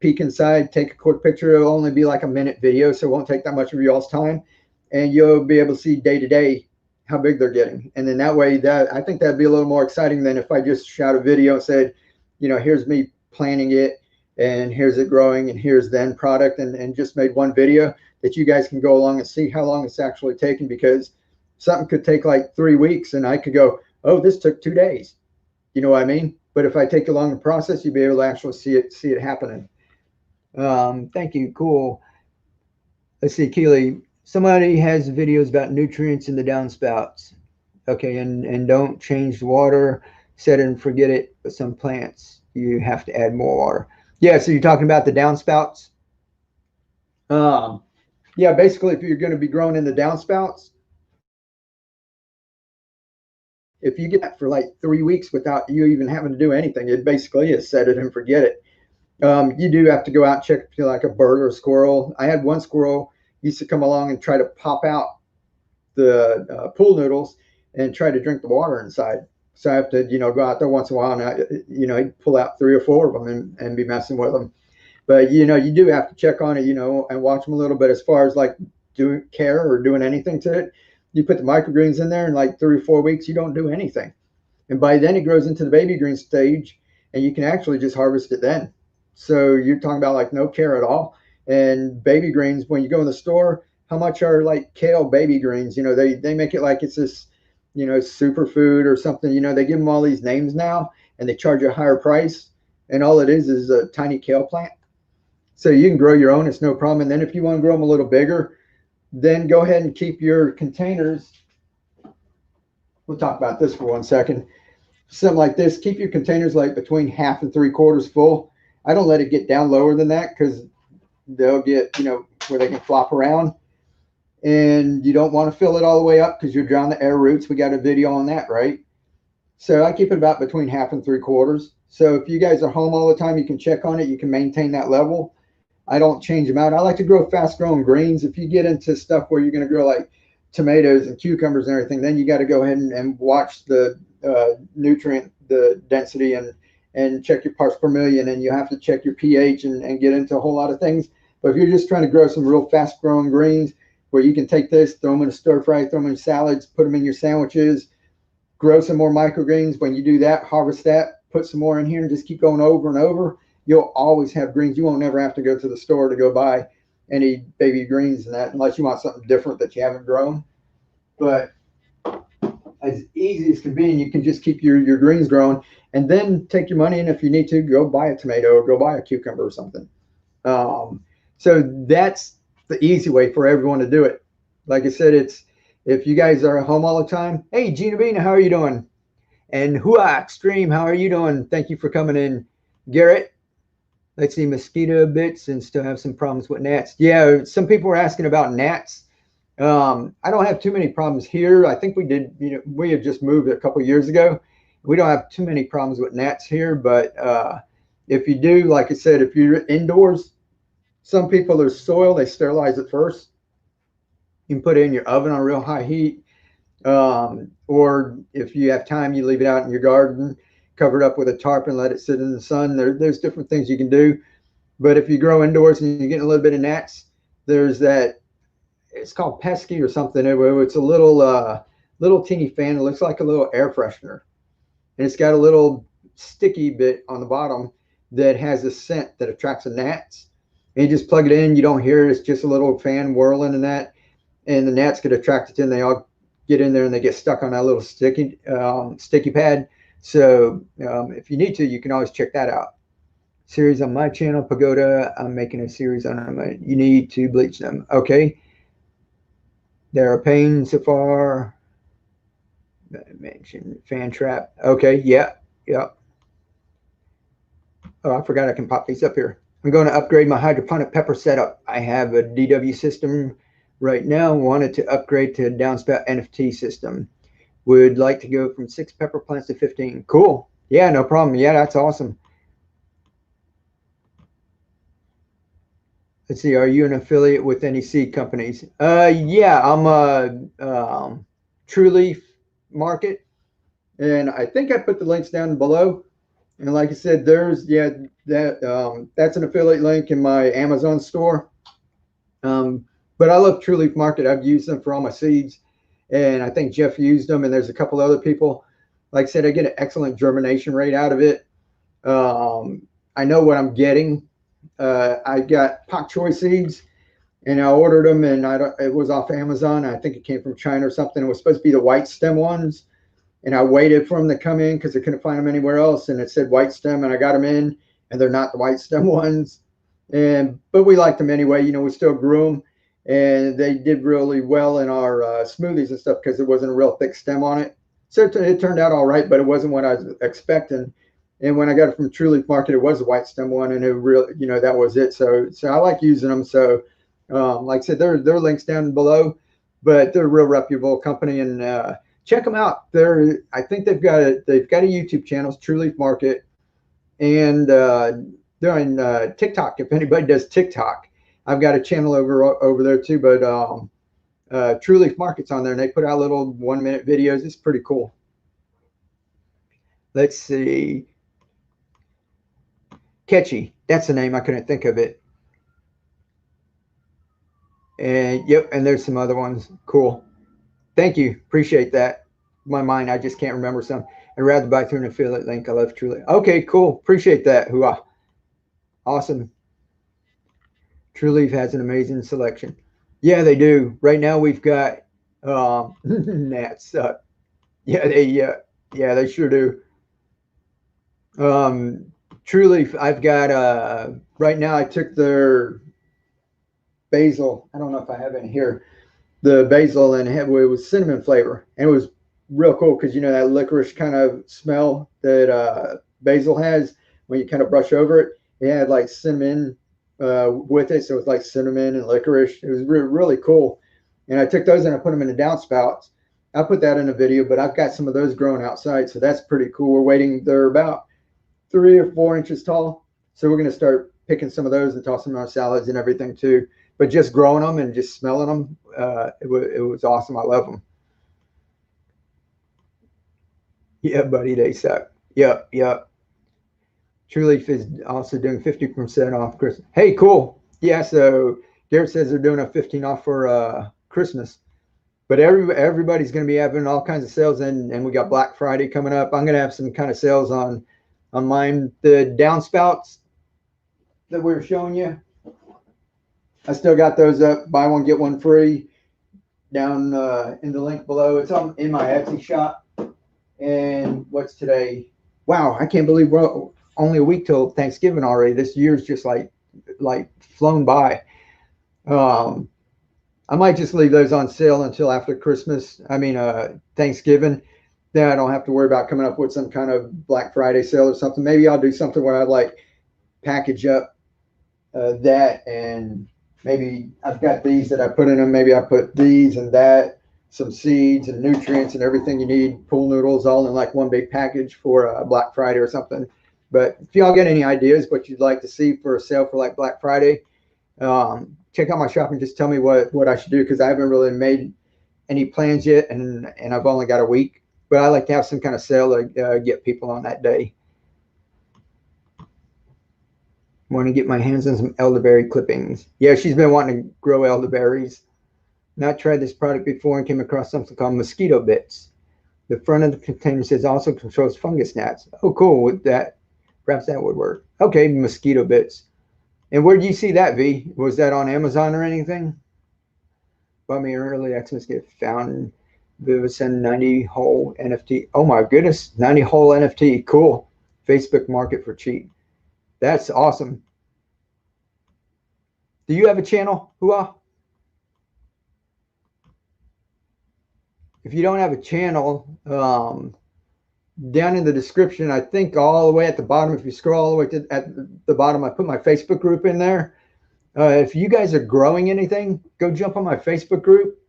Peek inside, take a quick picture. It'll only be like a minute video, so it won't take that much of y'all's time. And you'll be able to see day to day how big they're getting. And then that way, I think that'd be a little more exciting than if I just shot a video and said, you know, here's me planting it, and here's it growing, and here's the end product, and just made one video that you guys can go along and see how long it's actually taken, because something could take like 3 weeks and I could go, oh, this took 2 days. You know what I mean? But if I take you along the process, you'll be able to actually see it happening. Thank you. Cool. Let's see, Keely. Somebody has videos about nutrients in the downspouts. Okay, and don't change the water, set it and forget it. But some plants, you have to add more water. Yeah, so you're talking about the downspouts? Yeah, basically, if you're going to be growing in the downspouts, if you get that for like 3 weeks without you even having to do anything, it basically is set it and forget it. You do have to go out and check if you're like a bird or a squirrel. I had one squirrel used to come along and try to pop out the pool noodles and try to drink the water inside. So I have to, you know, go out there once in a while and, you know, I'd pull out 3 or 4 of them and be messing with them. But, you know, you do have to check on it, you know, and watch them a little bit as far as like doing care or doing anything to it. You put the microgreens in there in like 3 or 4 weeks, you don't do anything. And by then it grows into the baby green stage, and you can actually just harvest it then. So you're talking about like no care at all. And baby greens, when you go in the store, how much are like kale baby greens? You know, they make it like it's this, you know, superfood or something. You know, they give them all these names now, and they charge you a higher price. And all it is a tiny kale plant. So you can grow your own, it's no problem. And then if you want to grow them a little bigger, then go ahead and keep your containers. We'll talk about this for 1 second. Something like this, keep your containers like between 1/2 and 3/4 full. I don't let it get down lower than that, because they'll get, you know, where they can flop around. And you don't want to fill it all the way up because you'll drown the air roots. We got a video on that, right? So I keep it about between 1/2 and 3/4. So if you guys are home all the time, you can check on it. You can maintain that level. I don't change them out. I like to grow fast growing greens. If you get into stuff where you're going to grow like tomatoes and cucumbers and everything, then you got to go ahead and watch the nutrient, the density, and check your parts per million, and you have to check your pH and get into a whole lot of things. But if you're just trying to grow some real fast growing greens where you can take this, throw them in a stir fry, throw them in salads, put them in your sandwiches, grow some more microgreens. When you do that, harvest that, put some more in here, and just keep going over and over. You'll always have greens. You won't never have to go to the store to go buy any baby greens and that, unless you want something different that you haven't grown. But as easy as can be, and you can just keep your greens growing, and then take your money, and if you need to, go buy a tomato or go buy a cucumber or something. So that's the easy way for everyone to do it. Like I said, it's if you guys are at home all the time. Hey, Gina Bina, how are you doing? And Hua Extreme, how are you doing? Thank you for coming in. Garrett, let's see, mosquito bits and still have some problems with gnats. Yeah, some people were asking about gnats. I don't have too many problems here. I think we did, we had just moved a couple years ago. We don't have too many problems with gnats here, but if you do, like I said, if you're indoors, some people, there's soil, they sterilize it first. You can put it in your oven on real high heat. Or if you have time, you leave it out in your garden, cover it up with a tarp and let it sit in the sun. There's different things you can do. But if you grow indoors and you're getting a little bit of gnats, there's that, it's called pesky or something. It's a little teeny fan. It looks like a little air freshener. And it's got a little sticky bit on the bottom that has a scent that attracts the gnats. And you just plug it in, you don't hear it. It's just a little fan whirling and that. And the gnats get attracted to it, and they all get in there and they get stuck on that little sticky pad. So if you need to, you can always check that out. Series on my channel, Pagoda. I'm making a series on them. You need to bleach them. Okay. They're a pain so far. Mention fan trap. Okay. Yeah. Yep. Oh, I forgot I can pop these up here. I'm going to upgrade my hydroponic pepper setup. I have a DW system right now. Wanted to upgrade to a downspout NFT system. Would like to go from 6 pepper plants to 15. Cool. Yeah, no problem. Yeah, that's awesome. Let's see. Are you an affiliate with any seed companies? Yeah, I'm a True Leaf Market, and I think I put the links down below. And like I said, there's that's an affiliate link in my Amazon store. But I love True Leaf Market. I've used them for all my seeds, and I think Jeff used them, and there's a couple other people. Like I said, I get an excellent germination rate out of it. I know what I'm getting. I got Bok Choy seeds, and I ordered them, and it was off Amazon. I think it came from China or something. It was supposed to be the white stem ones, and I waited for them to come in because I couldn't find them anywhere else, and it said white stem, and I got them in, and they're not the white stem ones. But we liked them anyway. We still grew them, and they did really well in our smoothies and stuff because there wasn't a real thick stem on it. So it turned out all right, but it wasn't what I was expecting. And when I got it from True Leaf Market, it was a white stem one, and it really, that was it. So I like using them. So like I said, there are links down below, but they're a real reputable company, and check them out. I think they've got a YouTube channel, True Leaf Market, and they're on TikTok. If anybody does TikTok, I've got a channel over there too. But True Leaf Market's on there, and they put out little 1-minute videos. It's pretty cool. Let's see. Catchy. That's the name. I couldn't think of it. And yep, and there's some other ones. Cool. Thank you. Appreciate that. My mind, I just can't remember some. I'd rather buy through an affiliate link. I love True Leaf. Okay, cool. Appreciate that. Hua. Awesome. True Leaf has an amazing selection. Yeah, they do. Right now we've got gnats. Yeah, they sure do. True Leaf, I've got right now I took their basil. I don't know if I have any here. The basil, and it was cinnamon flavor, and it was real cool because that licorice kind of smell that basil has when you kind of brush over it. It had like cinnamon with it, so it was like cinnamon and licorice. It was really cool. And I took those and I put them in the downspouts, I'll put that in a video, but I've got some of those growing outside, so that's pretty cool. We're waiting. They're about 3 or 4 inches tall, so we're going to start picking some of those and tossing them in our salads and everything too. But just growing them and just smelling them, it was awesome. I love them. Yeah, buddy, they suck. Yep, yep. True Leaf is also doing 50% off Christmas. Hey, cool. Yeah, so Garrett says they're doing a 15 off for Christmas. But everybody's going to be having all kinds of sales, and we got Black Friday coming up. I'm going to have some kind of sales on mine. The downspouts that we were showing you, I still got those up. Buy one, get one free down in the link below. It's in my Etsy shop. And what's today? Wow, I can't believe we're only a week till Thanksgiving already. This year's just like flown by. I might just leave those on sale until after Christmas. I mean, Thanksgiving. Then I don't have to worry about coming up with some kind of Black Friday sale or something. Maybe I'll do something where I like package up that, and maybe I've got these that I put in them. Maybe I put these and that, some seeds and nutrients and everything you need, pool noodles, all in like one big package for Black Friday or something. But if y'all get any ideas what you'd like to see for a sale for like Black Friday, check out my shop and just tell me what I should do, because I haven't really made any plans yet, and I've only got a week. But I like to have some kind of sale to get people on that day. Want to get my hands on some elderberry clippings. Yeah, she's been wanting to grow elderberries. Not tried this product before and came across something called mosquito bits. The front of the container says also controls fungus gnats. Oh, cool. With that, perhaps that would work. Okay, mosquito bits. And where did you see that, V? Was that on Amazon or anything? Bought me early Xmas gift. Found Vivicen 90 hole NFT. Oh my goodness, 90 hole NFT. Cool. Facebook Market for cheap. That's awesome. Do you have a channel, Hua? If you don't have a channel, down in the description, I think all the way at the bottom, if you scroll all the way to at the bottom, I put my Facebook group in there. If you guys are growing anything, go jump on my Facebook group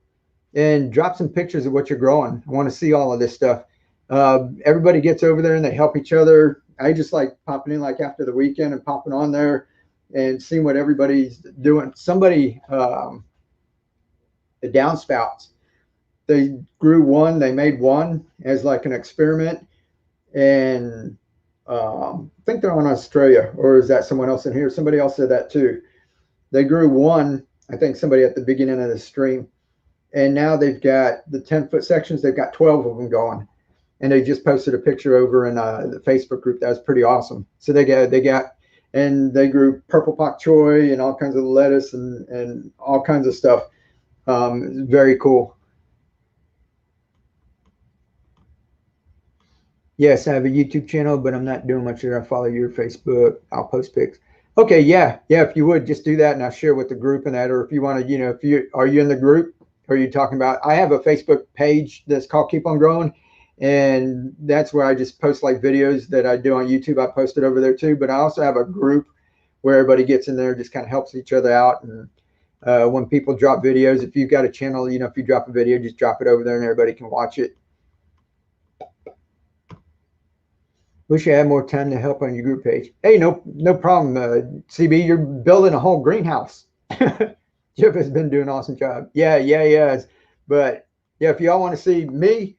and drop some pictures of what you're growing. I want to see all of this stuff. Everybody gets over there and they help each other. I just like popping in like after the weekend and popping on there and seeing what everybody's doing. Somebody, the downspouts, they grew one, they made one as like an experiment. And I think they're on Australia, or is that someone else in here? Somebody else said that too. They grew one, I think somebody at the beginning of the stream, and now they've got the 10-foot sections. They've got 12 of them going, and they just posted a picture over in the Facebook group. That was pretty awesome. So they grew purple Bok Choy and all kinds of lettuce and all kinds of stuff. Very cool. Yes, I have a YouTube channel, but I'm not doing much there. I follow your Facebook. I'll post pics. Okay, yeah. If you would just do that, and I'll share with the group and that. Or if you want to, are you in the group? Or are you talking about? I have a Facebook page that's called Keep On Growing, and that's where I just post like videos that I do on YouTube. I post it over there too. But I also have a group where everybody gets in there, just kind of helps each other out. And when people drop videos, if you've got a channel, if you drop a video, just drop it over there, and everybody can watch it. Wish I had more time to help on your group page. Hey, no problem, CB. You're building a whole greenhouse. Jeff has been doing an awesome job. Yeah. But yeah, if y'all want to see me,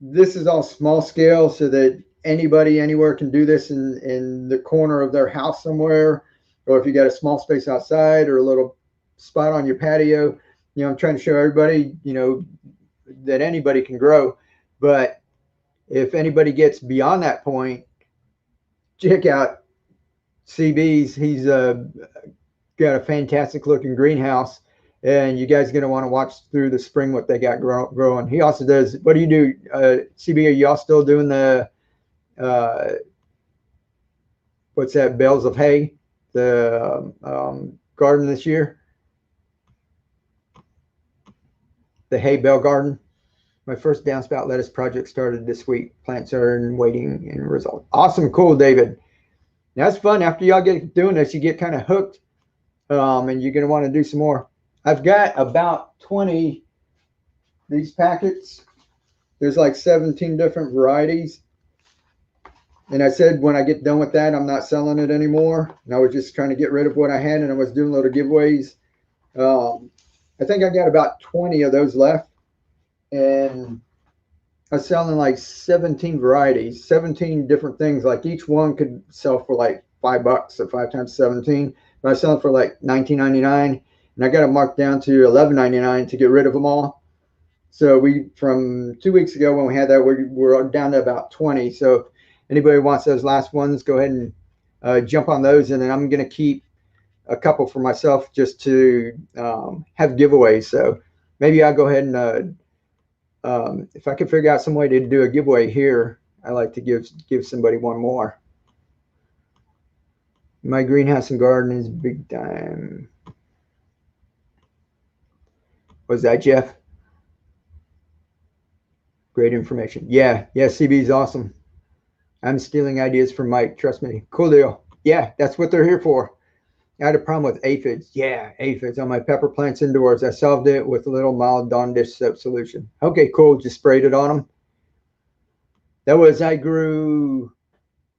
this is all small scale, so that anybody anywhere can do this in the corner of their house somewhere, or if you got a small space outside or a little spot on your patio. I'm trying to show everybody, that anybody can grow. But if anybody gets beyond that point, check out CB's. He's got a fantastic looking greenhouse, and you guys are going to want to watch through the spring what they got growing. He also does, what do you do, CB? Are y'all still doing the, what's that, bales of hay, the garden this year? The hay bale garden. My first downspout lettuce project started this week. Plants are in waiting in result. Awesome. Cool, David. That's fun. After y'all get doing this, you get kind of hooked, and you're going to want to do some more. I've got about 20 these packets. There's like 17 different varieties. And I said when I get done with that, I'm not selling it anymore. And I was just trying to get rid of what I had, and I was doing little giveaways. I think I got about 20 of those left. And I was selling like 17 varieties, 17 different things. Like each one could sell for like $5, so 5 times 17. But I was selling for like $19.99, and I got it marked down to $11.99 to get rid of them all. So we, from 2 weeks ago when we had that, we're down to about 20. So if anybody wants those last ones, go ahead and jump on those, and then I'm going to keep a couple for myself just to have giveaways. So maybe I'll go ahead and if I can figure out some way to do a giveaway here, I like to give somebody one more. My greenhouse and garden is big time. Was that Jeff? Great information. Yeah, CB is awesome. I'm stealing ideas from Mike. Trust me. Cool deal. Yeah, that's what they're here for. I had a problem with aphids. Yeah, aphids on my pepper plants indoors. I solved it with a little mild Dawn dish soap solution. Okay, cool. Just sprayed it on them. That was, I grew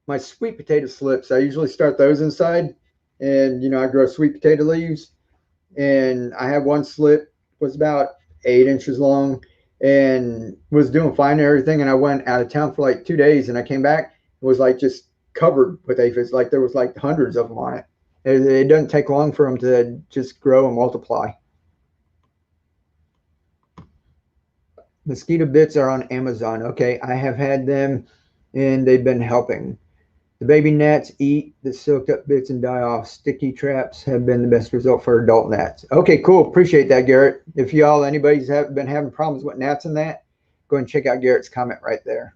my sweet potato slips. I usually start those inside. And, you know, I grow sweet potato leaves. And I had one slip, was about 8 inches long, and was doing fine and everything. And I went out of town for like 2 days, and I came back. It was like just covered with aphids. Like there was like hundreds of them on it. It doesn't take long for them to just grow and multiply. Mosquito bits are on Amazon. Okay, I have had them, and they've been helping. The baby gnats eat the soaked up bits and die off. Sticky traps have been the best result for adult gnats. Okay, cool. Appreciate that, Garrett. If anybody's been having problems with gnats and that, go and check out Garrett's comment right there.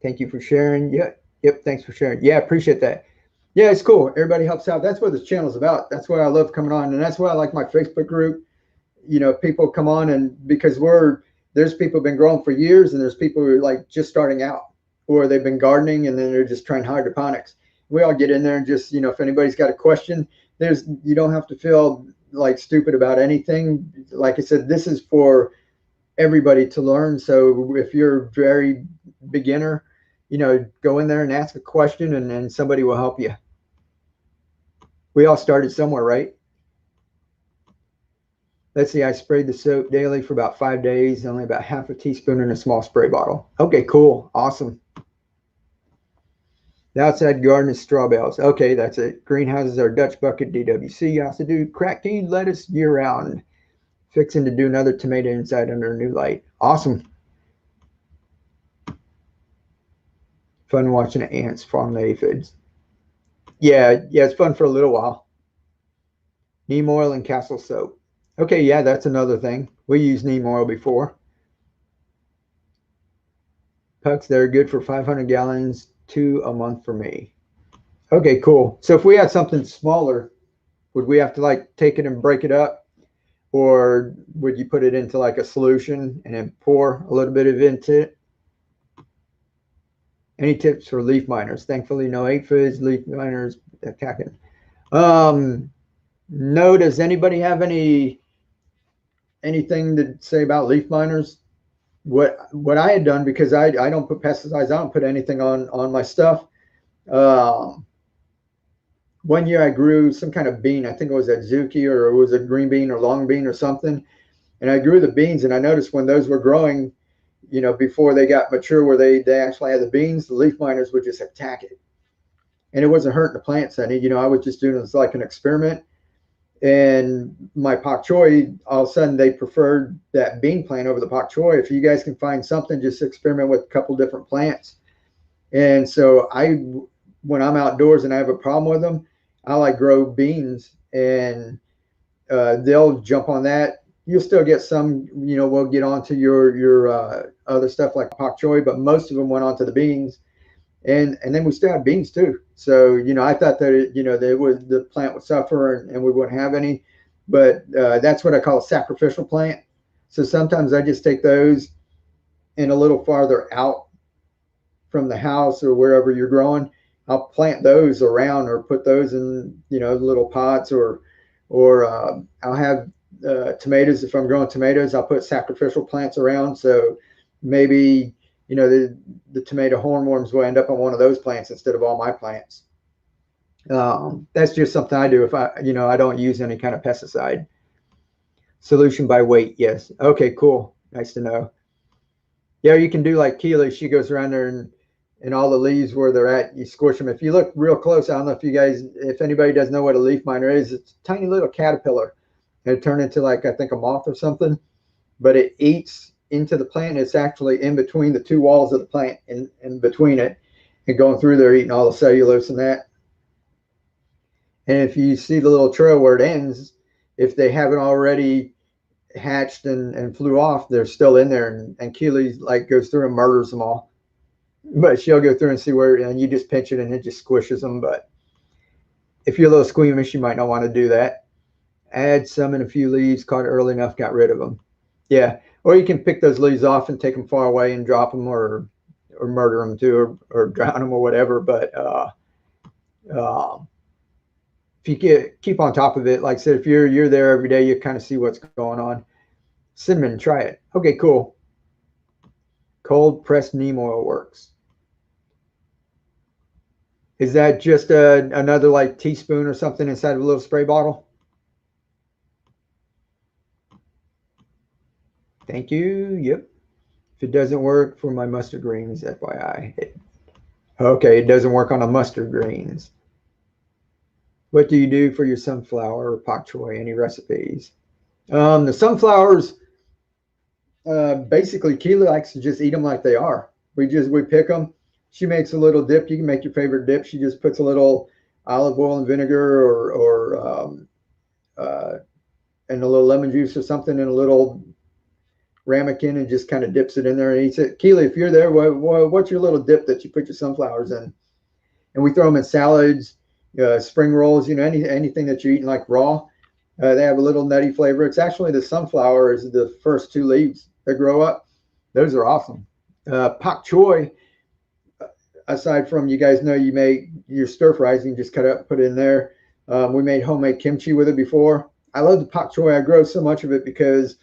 Thank you for sharing. Yep, thanks for sharing. Yeah, appreciate that. Yeah, it's cool. Everybody helps out. That's what this channel is about. That's why I love coming on. And that's why I like my Facebook group. You know, people come on, and because there's people who've been growing for years, and there's people who are like just starting out, or they've been gardening and then they're just trying hydroponics. We all get in there and just, you know, if anybody's got a question, you don't have to feel like stupid about anything. Like I said, this is for everybody to learn. So if you're very beginner, you know, go in there and ask a question, and then somebody will help you. We all started somewhere, right? Let's see, I sprayed the soap daily for about 5 days, only about half a teaspoon in a small spray bottle. Okay, cool. Awesome. The outside garden is straw bales. Okay, that's it. Greenhouses are Dutch bucket DWC. I also do crack key lettuce year round. Fixing to do another tomato inside under a new light. Awesome. Fun watching the ants farm the aphids. Yeah, it's fun for a little while. Neem oil and castle soap. Okay, yeah, that's another thing. We used neem oil before. Pucks, they're good for 500 gallons, 2 a month for me. Okay, cool. So if we had something smaller, would we have to like take it and break it up? Or would you put it into like a solution and then pour a little bit of it into it? Any tips for leaf miners? Thankfully, no aphids, leaf miners attacking. No, does anybody have anything to say about leaf miners? What I had done, because I don't put pesticides, I don't put anything on my stuff. One year I grew some kind of bean. I think it was Adzuki, or it was a green bean or long bean or something. And I grew the beans, and I noticed when those were growing, you know, before they got mature, where they actually had the beans, the leaf miners would just attack it. And it wasn't hurting the plants any. You know, I was just doing this like an experiment. And my Bok Choy, all of a sudden they preferred that bean plant over the Bok Choy. If you guys can find something, just experiment with a couple different plants. And so when I'm outdoors and I have a problem with them, I like grow beans, and they'll jump on that. You'll still get some, you know, we'll get onto your other stuff like Bok Choy, but most of them went onto the beans. And then we still have beans too. So, you know, I thought that, you know, the plant would suffer and we wouldn't have any, but that's what I call a sacrificial plant. So sometimes I just take those and a little farther out from the house or wherever you're growing, I'll plant those around or put those in, you know, little pots, or I'll have tomatoes. If I'm growing tomatoes, I'll put sacrificial plants around. So maybe, you know, the tomato hornworms will end up on one of those plants instead of all my plants. That's just something I do if I don't use any kind of pesticide. Solution by weight, yes. Okay, cool. Nice to know. Yeah, you can do like Keely. She goes around there and all the leaves where they're at, you squish them. If you look real close, I don't know if anybody doesn't know what a leaf miner is. It's a tiny little caterpillar. And it turned into like, I think, a moth or something, but it eats into the plant. It's actually in between the two walls of the plant, in between it, and going through there, eating all the cellulose and that. And if you see the little trail where it ends, if they haven't already hatched and flew off, they're still in there. And Keely like goes through and murders them all. But she'll go through and see where, and you just pinch it and it just squishes them. But if you're a little squeamish, you might not want to do that. Add some in a few leaves, caught it early enough, got rid of them. Yeah. Or you can pick those leaves off and take them far away and drop them, or murder them too, or drown them or whatever. But if you keep on top of it, like I said, if you're there every day, you kind of see what's going on. Cinnamon, try it. Okay, cool. Cold pressed neem oil works. Is that just another like teaspoon or something inside of a little spray bottle? Thank you. Yep. If it doesn't work for my mustard greens, FYI. Okay, it doesn't work on the mustard greens. What do you do for your sunflower or bok choy? Any recipes? The sunflowers, basically, Keely likes to just eat them like they are. We pick them. She makes a little dip. You can make your favorite dip. She just puts a little olive oil and vinegar, and a little lemon juice or something in a little ramekin, and just kind of dips it in there and eats it. Keely, if you're there, what's your little dip that you put your sunflowers in? And we throw them in salads, spring rolls, anything that you're eating like raw. They have a little nutty flavor. It's actually the sunflower is the first two leaves that grow up. Those are awesome. Bok choy, aside from, you guys know, you make your stir fries, you just cut it up and put it in there. We made homemade kimchi with it before. I love the bok choy. I grow so much of it because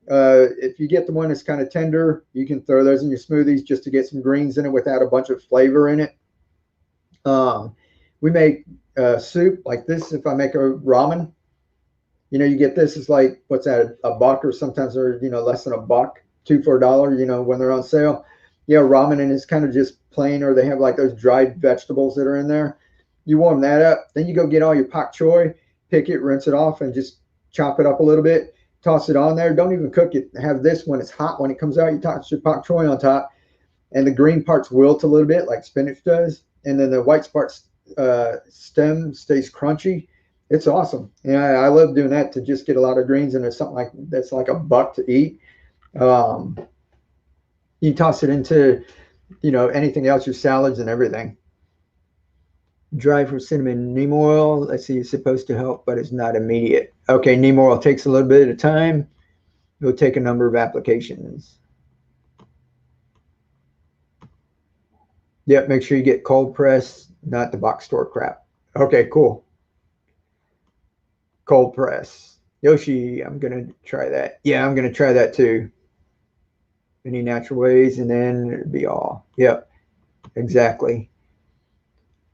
if you get the one that's kind of tender, you can throw those in your smoothies just to get some greens in it without a bunch of flavor in it. We make soup like this. If I make a ramen, you get this, is like, what's that, a buck, or sometimes they're, less than a buck, two for $1, when they're on sale. Ramen, and it's kind of just plain, or they have like those dried vegetables that are in there. You warm that up, then you go get all your bok choy, pick it, rinse it off, and just chop it up a little bit, toss it on there. Don't even cook it. Have this when it's hot. When it comes out, you toss your bok choy on top, and the green parts wilt a little bit like spinach does, and then the white parts stem stays crunchy. It's awesome. I love doing that to just get a lot of greens, and it's something like that's like a buck to eat. You toss it into anything else, your salads and everything. Dry for cinnamon neem oil. Let's see, it's supposed to help, but it's not immediate. Okay, neem oil takes a little bit of time. It'll take a number of applications. Yep, make sure you get cold press, not the box store crap. Okay, cool. Cold press. Yoshi, I'm going to try that. Yeah, I'm going to try that too. Any natural ways, and then it'd be all. Yep, exactly.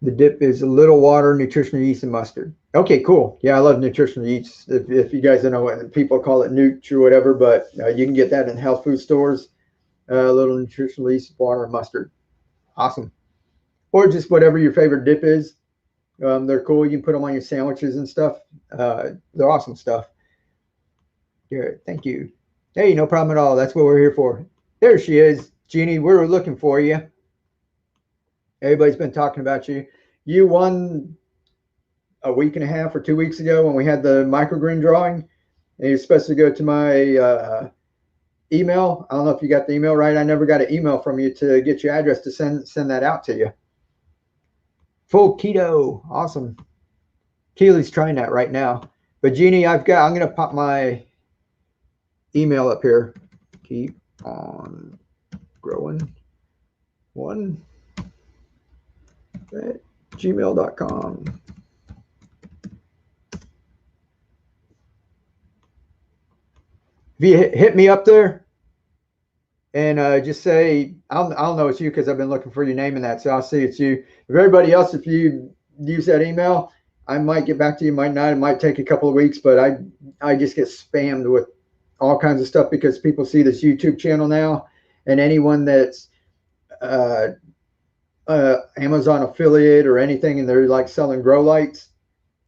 The dip is a little water, nutritional yeast, and mustard. Okay, cool. Yeah, I love nutritional yeast. If you guys don't know what people call it, Nooch or whatever, but you can get that in health food stores. A little nutritional yeast, water, and mustard. Awesome. Or just whatever your favorite dip is. They're cool. You can put them on your sandwiches and stuff. They're awesome stuff. Good. Thank you. Hey, no problem at all. That's what we're here for. There she is. Jeannie, we were looking for you. Everybody's been talking about you. You won a week and a half or 2 weeks ago when we had the microgreen drawing. And you're supposed to go to my email. I don't know if you got the email right. I never got an email from you to get your address to send that out to you. Full keto. Awesome. Keely's trying that right now. But Jeannie, I'm going to pop my email up here. Keep on growing one at gmail.com. if you hit me up there and just say, I'll know it's you because I've been looking for your name in that, so I'll see it's you. If everybody else, if you use that email, I might get back to you, might not. It might take a couple of weeks, but I just get spammed with all kinds of stuff because people see this YouTube channel now, and anyone that's uh, Amazon affiliate or anything, and they're like selling grow lights,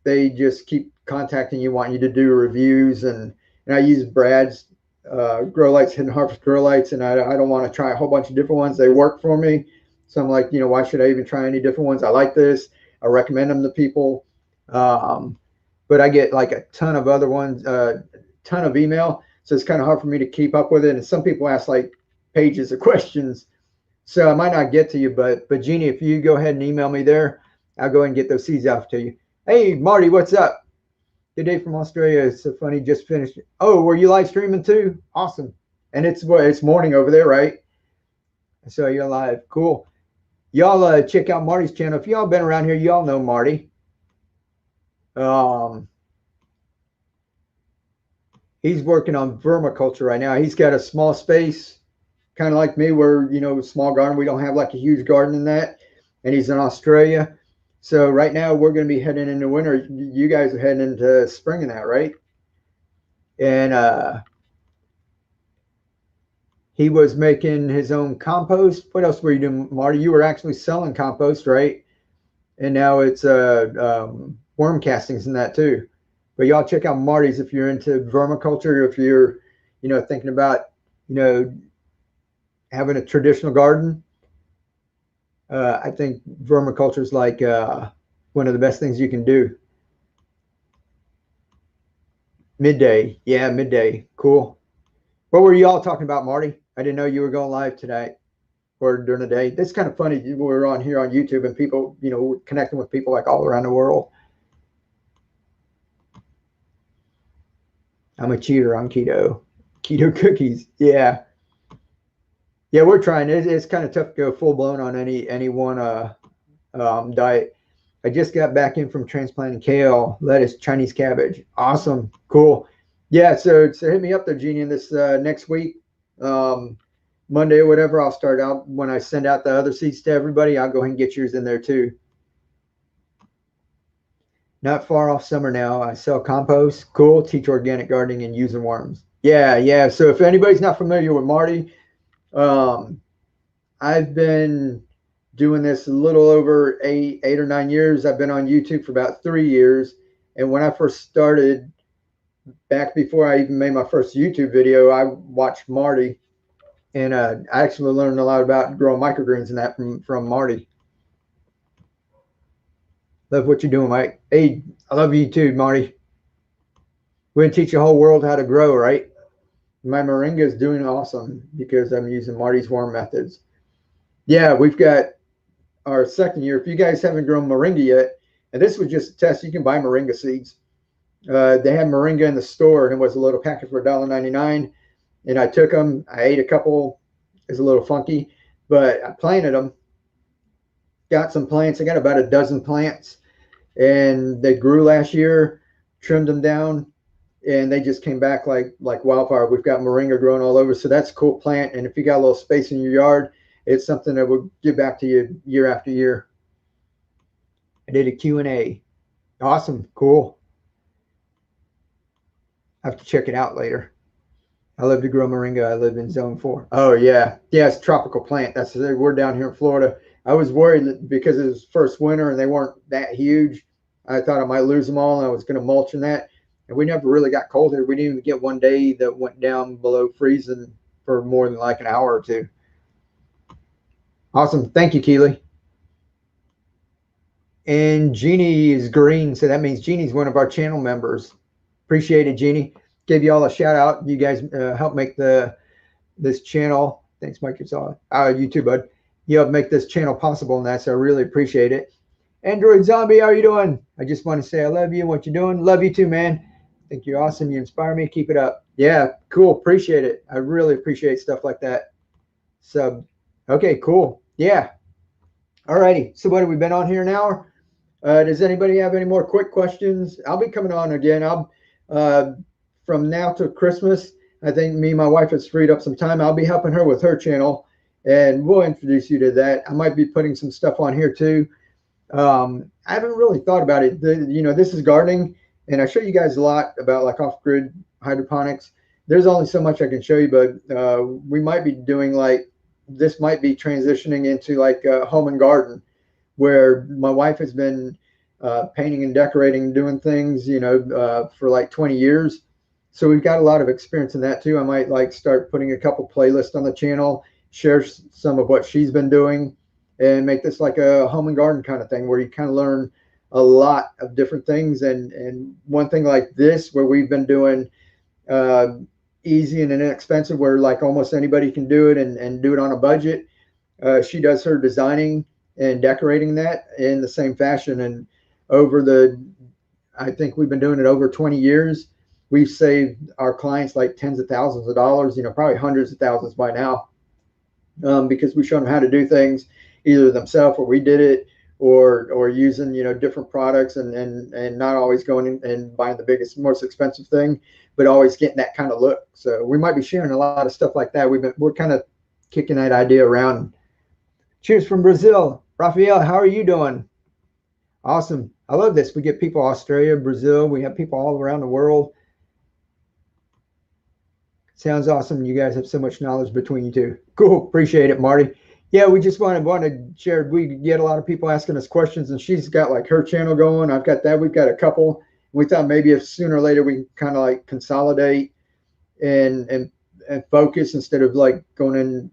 they just keep contacting you, wanting you to do reviews, and I use Brad's grow lights, Hidden Harvest grow lights, and I don't want to try a whole bunch of different ones. They work for me, so I'm like, why should I even try any different ones? I like this. I recommend them to people, but I get like a ton of other ones, ton of email, so it's kind of hard for me to keep up with it. And some people ask like pages of questions, so I might not get to you. But Jeannie, if you go ahead and email me there, I'll go ahead and get those seeds out to you. Hey, Marty, what's up? Good day from Australia. It's so funny. Just finished. Oh, were you live streaming too? Awesome. And it's morning over there, right? So you're live. Cool. Y'all check out Marty's channel. If y'all been around here, y'all know Marty. He's working on vermiculture right now. He's got a small space, kind of like me, where small garden. We don't have like a huge garden in that. And he's in Australia. So right now we're going to be heading into winter. You guys are heading into spring in that, right? And he was making his own compost. What else were you doing, Marty? You were actually selling compost, right? And now it's worm castings in that too. But y'all check out Marty's if you're into vermiculture, if you're, thinking about, having a traditional garden. I think vermiculture is like one of the best things you can do. Midday. Yeah, midday. Cool. What were y'all talking about, Marty? I didn't know you were going live tonight or during the day. That's kind of funny. We're on here on YouTube and people, we're connecting with people like all around the world. I'm a cheater on keto. Keto cookies. Yeah. Yeah, we're trying. It's kind of tough to go full blown on any one diet. I just got back in from transplanting kale, lettuce, Chinese cabbage. Awesome. Cool. Yeah, so hit me up there, Jeannie, in this next week, Monday or whatever. I'll start out when I send out the other seeds to everybody. I'll go ahead and get yours in there too. Not far off summer now. I sell compost. Cool. Teach organic gardening and using worms. Yeah. So if anybody's not familiar with Marty, I've been doing this a little over eight or 9 years. I've been on YouTube for about 3 years. And when I first started, back before I even made my first YouTube video, I watched Marty, and I actually learned a lot about growing microgreens and that from Marty. Love what you're doing, Mike. Hey, I love you too, Marty. We're gonna teach the whole world how to grow, right? My moringa is doing awesome because I'm using Marty's worm methods. Yeah, we've got our second year. If you guys haven't grown moringa yet, and this was just a test, you can buy moringa seeds. They had moringa in the store, and it was a little package for $1.99. And I took them. I ate a couple. It's a little funky, but I planted them. Got some plants. I got about a dozen plants, and they grew last year. Trimmed them down, and they just came back like wildfire. We've got moringa growing all over, so that's a cool plant. And if you got a little space in your yard, it's something that will give back to you year after year. I did a Q&A. Awesome. Cool. I have to check it out later. I love to grow moringa. I live in zone 4. Oh, yeah. Yeah, it's a tropical plant. We're down here in Florida. I was worried that because it was first winter and they weren't that huge, I thought I might lose them all, and I was going to mulch in that. And we never really got cold here. We didn't even get one day that went down below freezing for more than like an hour or two. Awesome. Thank you, Keely. And Jeannie is green, so that means Jeannie's one of our channel members. Appreciate it, Jeannie. Give you all a shout out. You guys help make this channel. Thanks, Mike. It's on YouTube, bud. You help make this channel possible, and so I really appreciate it. Android Zombie, how are you doing? I just want to say I love you and what you're doing. Love you too, man. I think you're awesome. You inspire me. Keep it up. Yeah, cool. Appreciate it. I really appreciate stuff like that. So, okay, cool. Yeah. All righty. So what have we been on here now? Does anybody have any more quick questions? I'll be coming on again. From now to Christmas, I think me and my wife has freed up some time. I'll be helping her with her channel, and we'll introduce you to that. I might be putting some stuff on here too. I haven't really thought about it. This is gardening, and I show you guys a lot about like off-grid hydroponics. There's only so much I can show you, but we might be doing like, this might be transitioning into like a home and garden, where my wife has been painting and decorating, doing things, for like 20 years. So we've got a lot of experience in that too. I might like start putting a couple playlists on the channel, share some of what she's been doing, and make this like a home and garden kind of thing where you kind of learn a lot of different things. And one thing like this, where we've been doing easy and inexpensive, where like almost anybody can do it and do it on a budget. She does her designing and decorating that in the same fashion. And I think we've been doing it over 20 years. We've saved our clients like tens of thousands of dollars, probably hundreds of thousands by now, because we showed them how to do things either themselves or we did it, or using, different products, and not always going and buying the biggest, most expensive thing, but always getting that kind of look. So we might be sharing a lot of stuff like that. We're kind of kicking that idea around. Cheers from Brazil. Rafael, how are you doing? Awesome. I love this. We get people Australia, Brazil. We have people all around the world. Sounds awesome. You guys have so much knowledge between you two. Cool. Appreciate it, Marty. Yeah, we just want to share. We get a lot of people asking us questions, and she's got like her channel going. I've got that. We've got a couple. We thought maybe if sooner or later we can kind of like consolidate and focus instead of like going in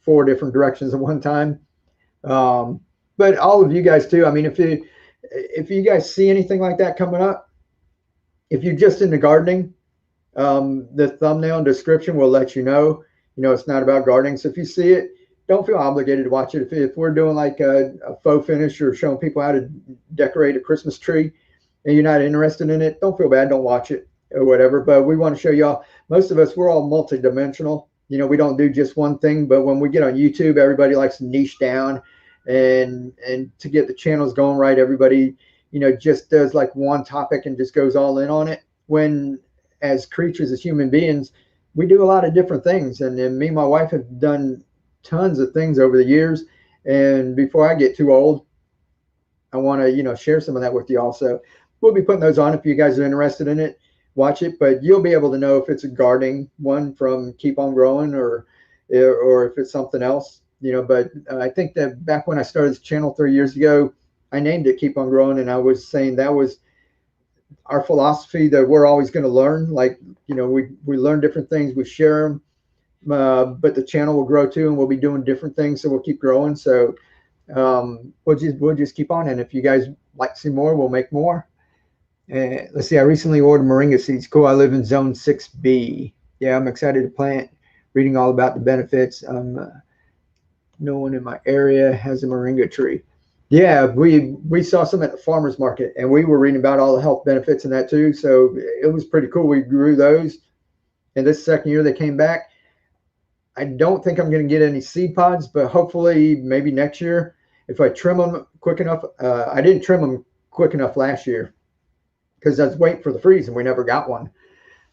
4 different directions at one time. But all of you guys too. I mean, if you guys see anything like that coming up, if you're just into gardening, the thumbnail and description will let you know. It's not about gardening. So if you see it, don't feel obligated to watch it. If we're doing like a faux finish or showing people how to decorate a Christmas tree and you're not interested in it, don't feel bad. Don't watch it or whatever. But we want to show y'all, most of us, we're all multidimensional. We don't do just one thing. But when we get on YouTube, everybody likes to niche down, and to get the channels going right, everybody, just does like one topic and just goes all in on it. When as creatures, as human beings, we do a lot of different things. And me and my wife have done tons of things over the years. And before I get too old, I want to, share some of that with you all. So we'll be putting those on if you guys are interested in it. Watch it, but you'll be able to know if it's a gardening one from Keep On Growing or if it's something else, But I think that back when I started this channel 3 years ago, I named it Keep On Growing, and I was saying that was our philosophy, that we're always going to learn. Like, we learn different things, we share them, but the channel will grow too, and we'll be doing different things, so we'll keep growing. So we'll just keep on, and if you guys like to see more, we'll make more. Let's see, I recently ordered Moringa Seeds. Cool. I live in zone 6B. Yeah, I'm excited to plant, reading all about the benefits. No one in my area has a moringa tree. Yeah, we saw some at the farmer's market, and we were reading about all the health benefits in that too. So it was pretty cool. We grew those, and this second year they came back. I don't think I'm going to get any seed pods, but hopefully maybe next year if I trim them quick enough. I didn't trim them quick enough last year because I was waiting for the freeze and we never got one.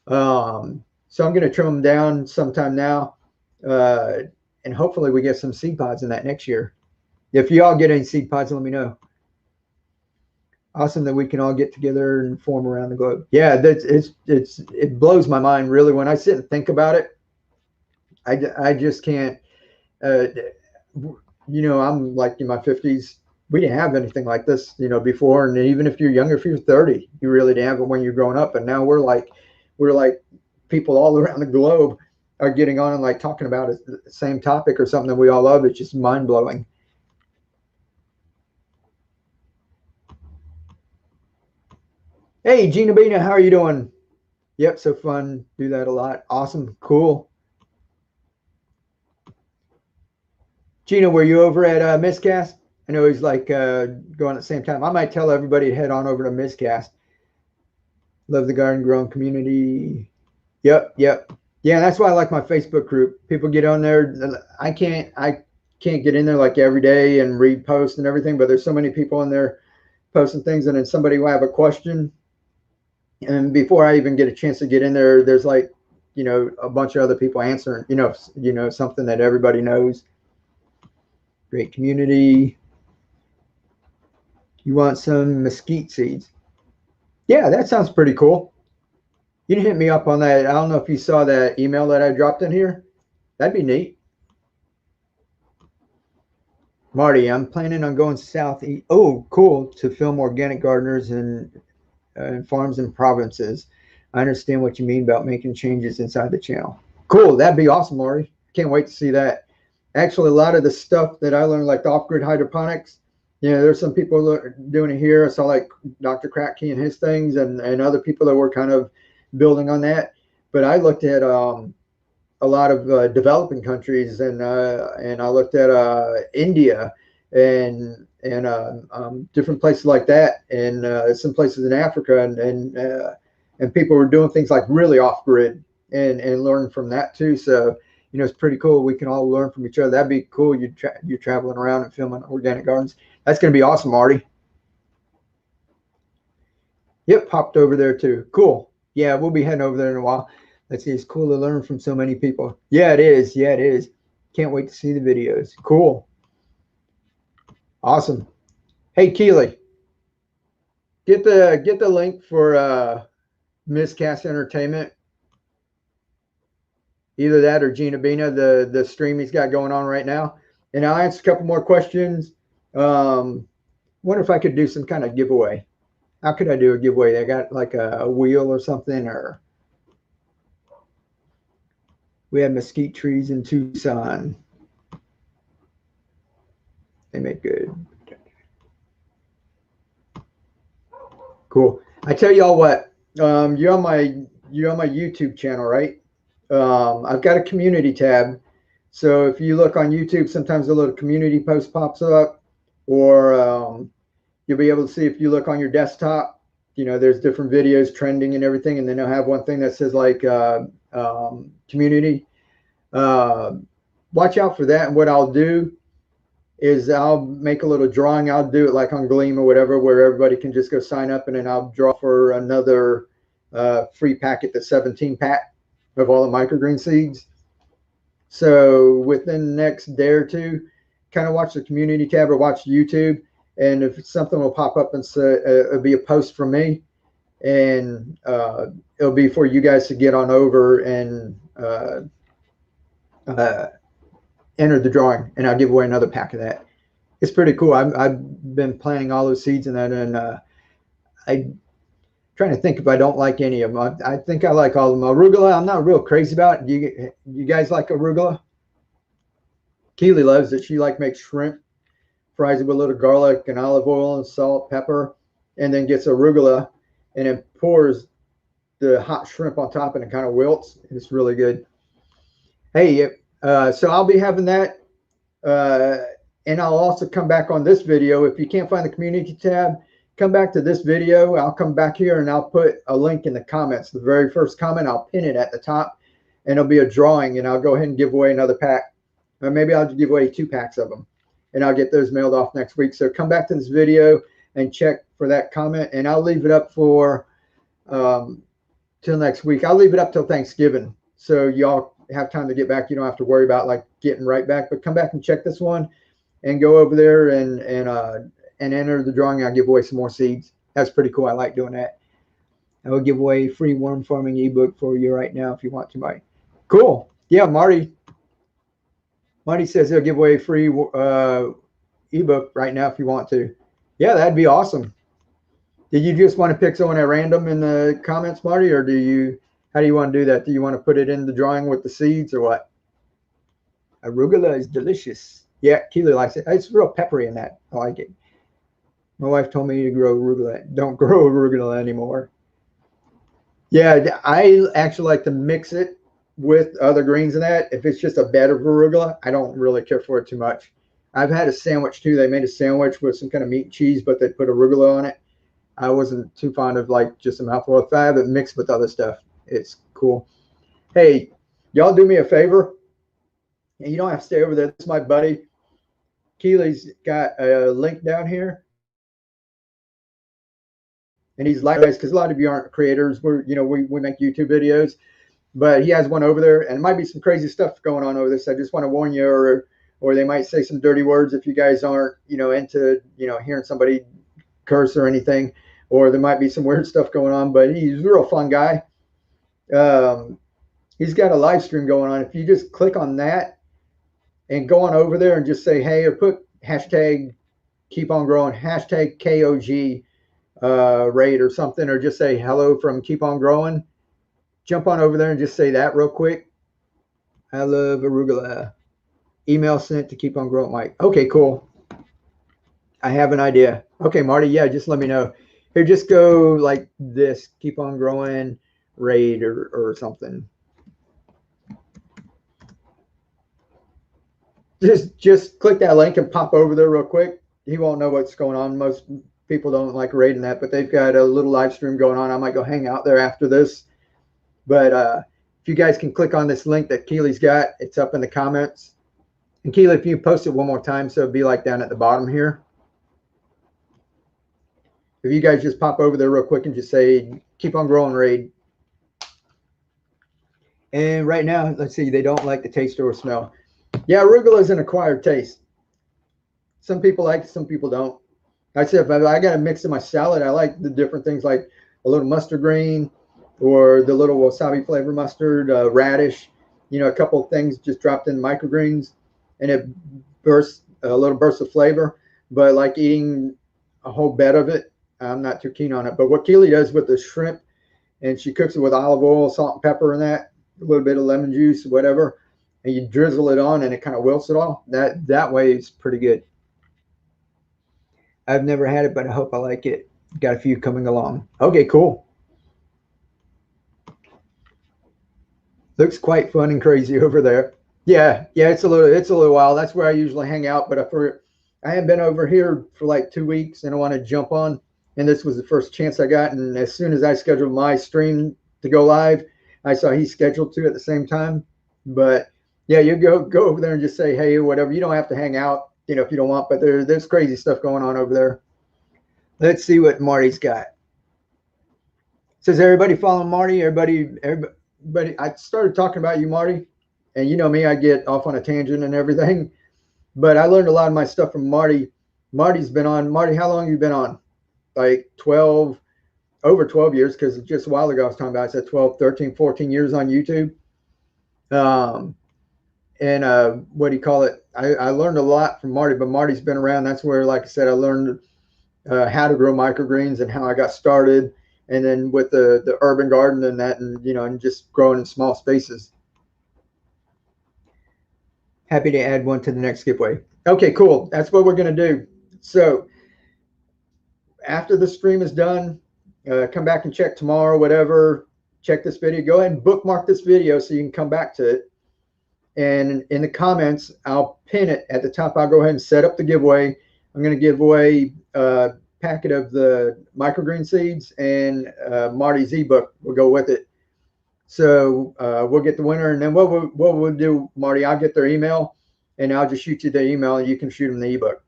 So I'm going to trim them down sometime now, and hopefully we get some seed pods in that next year. If you all get any seed pods, let me know. Awesome that we can all get together and form around the globe. Yeah, it blows my mind really when I sit and think about it. I just can't. I'm like in my 50s. We didn't have anything like this, before. And even if you're younger, if you're 30, you really didn't have it when you're growing up. And now we're like people all around the globe are getting on and like talking about the same topic or something that we all love. It's just mind blowing. Hey, Gina Bina, how are you doing? Yep, so fun. Do that a lot. Awesome. Cool. Gina, were you over at Miscast? I know he's like going at the same time. I might tell everybody to head on over to Miscast. Love the garden growing community. Yep. Yeah, that's why I like my Facebook group. People get on there. I can't get in there like every day and read posts and everything, but there's so many people in there posting things, and then somebody will have a question. And before I even get a chance to get in there, there's like you know, a bunch of other people answering, you know, something that everybody knows. Great community. You want some mesquite seeds? Yeah, that sounds pretty cool. You can hit me up on that. I don't know if you saw that email that I dropped in here. That'd be neat. Marty, I'm planning on going southeast. Oh, cool. To film organic gardeners and farms and provinces. I understand what you mean about making changes inside the channel. Cool. That'd be awesome, Marty. Can't wait to see that. Actually, a lot of the stuff that I learned, like the off-grid hydroponics, you know, there's some people doing it here. I saw like Dr. Kratky and his things, and other people that were kind of building on that. But I looked at a lot of developing countries, and I looked at India and different places like that, and some places in Africa, and people were doing things like really off-grid and learning from that too. So, you know, it's pretty cool. We can all learn from each other. That'd be cool. You're traveling around and filming organic gardens. That's going to be awesome, Marty. Yep, popped over there too. Cool. Yeah, we'll be heading over there in a while. Let's see. It's cool to learn from so many people. Yeah, it is. Yeah, it is. Can't wait to see the videos. Cool. Awesome. Hey, Keely, get the link for Miscast Entertainment. Either that or Gina Bina, the stream he's got going on right now. And I'll answer a couple more questions. Wonder if I could do some kind of giveaway. How could I do a giveaway? I got like a wheel or something, or we have mesquite trees in Tucson. They make good. Cool. I tell y'all what, you're on my YouTube channel, right? I've got a community tab. So if you look on YouTube, sometimes a little community post pops up, or you'll be able to see if you look on your desktop, you know, there's different videos trending and everything. And then they'll have one thing that says like community. Watch out for that. And what I'll do is I'll make a little drawing. I'll do it like on Gleam or whatever, where everybody can just go sign up, and then I'll draw for another free packet, the 17 pack of all the microgreen seeds. So within the next day or two, kind of watch the community tab or watch YouTube, and if something will pop up and say it'll be a post from me, and it'll be for you guys to get on over and enter the drawing, and I'll give away another pack of that. It's pretty cool. I've been planting all those seeds in that, and I'm trying to think if I don't like any of them. I think I like all of them. Arugula, I'm not real crazy about. You guys like arugula? Keely loves it. She makes shrimp, fries it with a little garlic and olive oil and salt, pepper, and then gets arugula, and then pours the hot shrimp on top, and it kind of wilts. It's really good. Hey, so I'll be having that, and I'll also come back on this video. If you can't find the community tab, come back to this video. I'll come back here and I'll put a link in the comments. The very first comment, I'll pin it at the top, and it'll be a drawing, and I'll go ahead and give away another pack. Or maybe I'll give away 2 packs of them, and I'll get those mailed off next week. So come back to this video and check for that comment, and I'll leave it up for till next week. I'll leave it up till Thanksgiving, so y'all have time to get back. You don't have to worry about like getting right back, but come back and check this one and go over there and enter the drawing. I'll give away some more seeds. That's pretty cool. I like doing that. I will give away a free worm farming ebook for you right now if you want to, Mike. Cool. Yeah, Marty says he'll give away a free ebook right now if you want to. Yeah, that'd be awesome. Did you just want to pick someone at random in the comments, Marty, or how do you want to do that? Do you want to put it in the drawing with the seeds or what? Arugula is delicious. Yeah, Keely likes it. It's real peppery in that. I like it. My wife told me to grow arugula. Don't grow arugula anymore. Yeah, I actually like to mix it with other greens in that. If it's just a bed of arugula, I don't really care for it too much. I've had a sandwich too. They made a sandwich with some kind of meat and cheese, but they put arugula on it. I wasn't too fond of like just a mouthful. If I have it mixed with other stuff, it's cool. Hey, y'all do me a favor. And you don't have to stay over there. This is my buddy. Keely's got a link down here. And he's like, because a lot of you aren't creators. We make YouTube videos. but he has one over there, and it might be some crazy stuff going on over there. So I just want to warn you, or they might say some dirty words if you guys aren't, into, hearing somebody curse or anything, or there might be some weird stuff going on. But he's a real fun guy. He's got a live stream going on. If you just click on that and go on over there and just say hey, or put hashtag keep on growing, hashtag KOG raid or something, or just say hello from Keep On Growing. Jump on over there and just say that real quick. I love arugula. Email sent to Keep On Growing, Mike. Okay, cool. I have an idea. Okay, Marty, yeah, just let me know. Here, just go like this, Keep On Growing raid or something. Just click that link and pop over there real quick. He won't know what's going on. Most people don't like raiding that, but they've got a little live stream going on. I might go hang out there after this. But if you guys can click on this link that Keely's got, it's up in the comments. And Keely, if you post it one more time, so it'd be like down at the bottom here. If you guys just pop over there real quick and just say, Keep On Growing raid. And right now, let's see, they don't like the taste or smell. Yeah, arugula is an acquired taste. Some people like it, some people don't. I said, if I got to mix in my salad, I like the different things like a little mustard green or the little wasabi flavor mustard, radish, a couple of things just dropped in microgreens, and it bursts a little burst of flavor. But like eating a whole bed of it, I'm not too keen on it. But what Keely does with the shrimp, and she cooks it with olive oil, salt and pepper, and that, a little bit of lemon juice, whatever, and you drizzle it on, and it kind of wilts it all. That way is pretty good. I've never had it, but I hope I like it. Got a few coming along. Okay, cool. Looks quite fun and crazy over there. Yeah, it's a little while. That's where I usually hang out, but I haven't been over here for like 2 weeks, and I want to jump on. And this was the first chance I got. And as soon as I scheduled my stream to go live, I saw he's scheduled to at the same time. But yeah, you go over there and just say hey or whatever. You don't have to hang out, if you don't want. But there's crazy stuff going on over there. Let's see what Marty's got. Says everybody following Marty. Everybody. I started talking about you, Marty, and you know me, I get off on a tangent and everything. But I learned a lot of my stuff from Marty. Marty's been on. Marty, how long have you been on? Like over 12 years, because just a while ago I was talking about, I said 12, 13, 14 years on YouTube. What do you call it? I learned a lot from Marty, but Marty's been around. That's where, like I said, I learned how to grow microgreens and how I got started. And then with the urban garden and that, and and just growing in small spaces. Happy to add one to the next giveaway. Okay, cool. That's what we're going to do. So after the stream is done, come back and check tomorrow, whatever. Check this video. Go ahead and bookmark this video so you can come back to it. And in the comments, I'll pin it at the top. I'll go ahead and set up the giveaway. I'm going to give away a packet of the microgreen seeds, and Marty's ebook will go with it. So we'll get the winner, and then what we'll do, Marty, I'll get their email, and I'll just shoot you the email, and you can shoot them the ebook.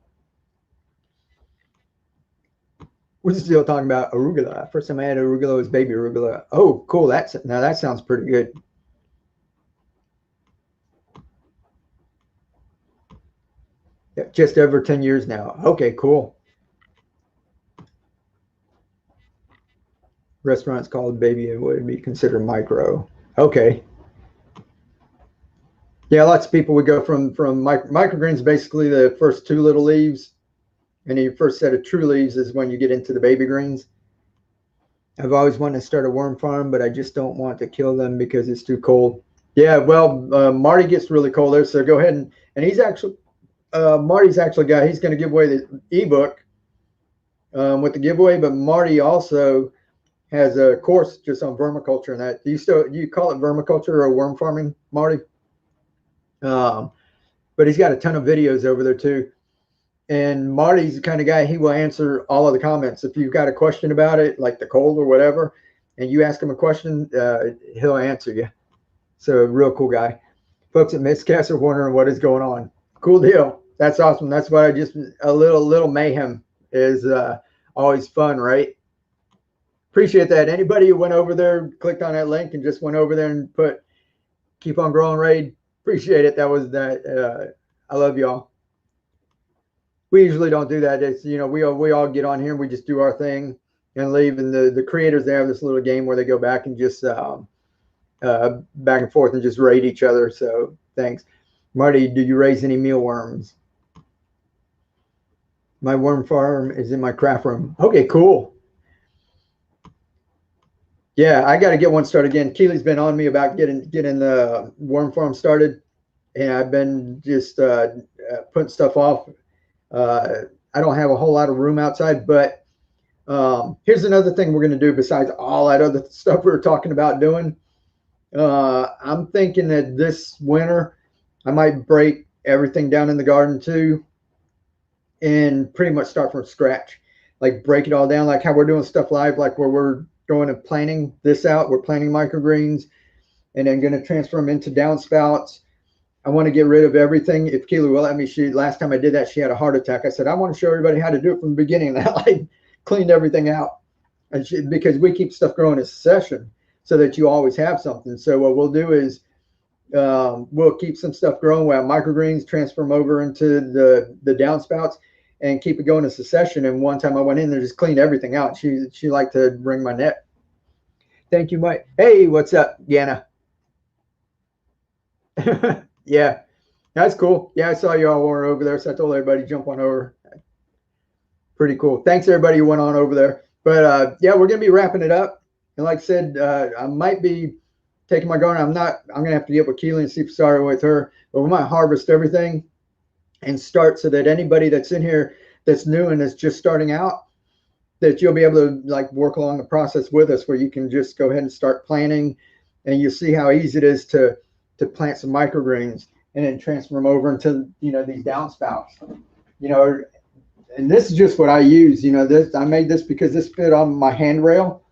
We're still talking about arugula. First time I had arugula was baby arugula. Oh, cool. Now that sounds pretty good. Yeah, just over 10 years now. Okay, cool. Restaurants called baby and would be considered micro. Okay. Yeah, lots of people would go from microgreens, basically the first two little leaves. And your first set of true leaves is when you get into the baby greens. I've always wanted to start a worm farm, but I just don't want to kill them because it's too cold. Yeah, well, Marty gets really cold there, so go ahead and he's actually Marty's actually he's going to give away the ebook with the giveaway, but Marty also has a course just on vermiculture and that. Do you call it vermiculture or worm farming, Marty? But he's got a ton of videos over there too. And Marty's the kind of guy, he will answer all of the comments. If you've got a question about it, like the cold or whatever, and you ask him a question, he'll answer you. So real cool guy. Folks at Miscast are wondering what is going on. Cool deal. That's awesome. That's what a little mayhem is always fun, right? Appreciate that. Anybody who went over there, clicked on that link and just went over there and put keep on growing raid, appreciate it. That was that. I love y'all. We usually don't do that. It's, you know, we all get on here and we just do our thing and leave. And the creators, they have this little game where they go back and just back and forth and just raid each other. So thanks. Marty, do you raise any mealworms? My worm farm is in my craft room. Okay, cool. Yeah, I got to get one started again. Keely's been on me about getting the worm farm started, and I've been just putting stuff off. I don't have a whole lot of room outside, but here's another thing we're going to do besides all that other stuff we were talking about doing. I'm thinking that this winter I might break everything down in the garden too and pretty much start from scratch. Like break it all down, like how we're doing stuff live, like where we're going and planting this out. We're planting microgreens and then going to transfer them into downspouts. I want to get rid of everything. If Keely will let me, last time I did that, she had a heart attack. I said, I want to show everybody how to do it from the beginning. And I like cleaned everything out. And because we keep stuff growing in succession so that you always have something. So what we'll do is we'll keep some stuff growing. We'll have microgreens, transfer them over into the downspouts and keep it going in succession. And one time I went in there, just cleaned everything out. She liked to wring my neck. Thank you, Mike. Hey, what's up, Yana? Yeah, that's cool. Yeah, I saw you all were over there, so I told everybody jump on over. Pretty cool. Thanks everybody who went on over there. But yeah, we're gonna be wrapping it up. And like I said, I might be taking my garden. I'm gonna have to get with Keely and see if sorry with her. But we might harvest everything and start so that anybody that's in here that's new and is just starting out, that you'll be able to like work along the process with us, where you can just go ahead and start planting, and you'll see how easy it is to plant some microgreens and then transfer them over into, you know, these downspouts, you know. And this is just what I use, you know. This, I made this because this fit on my handrail.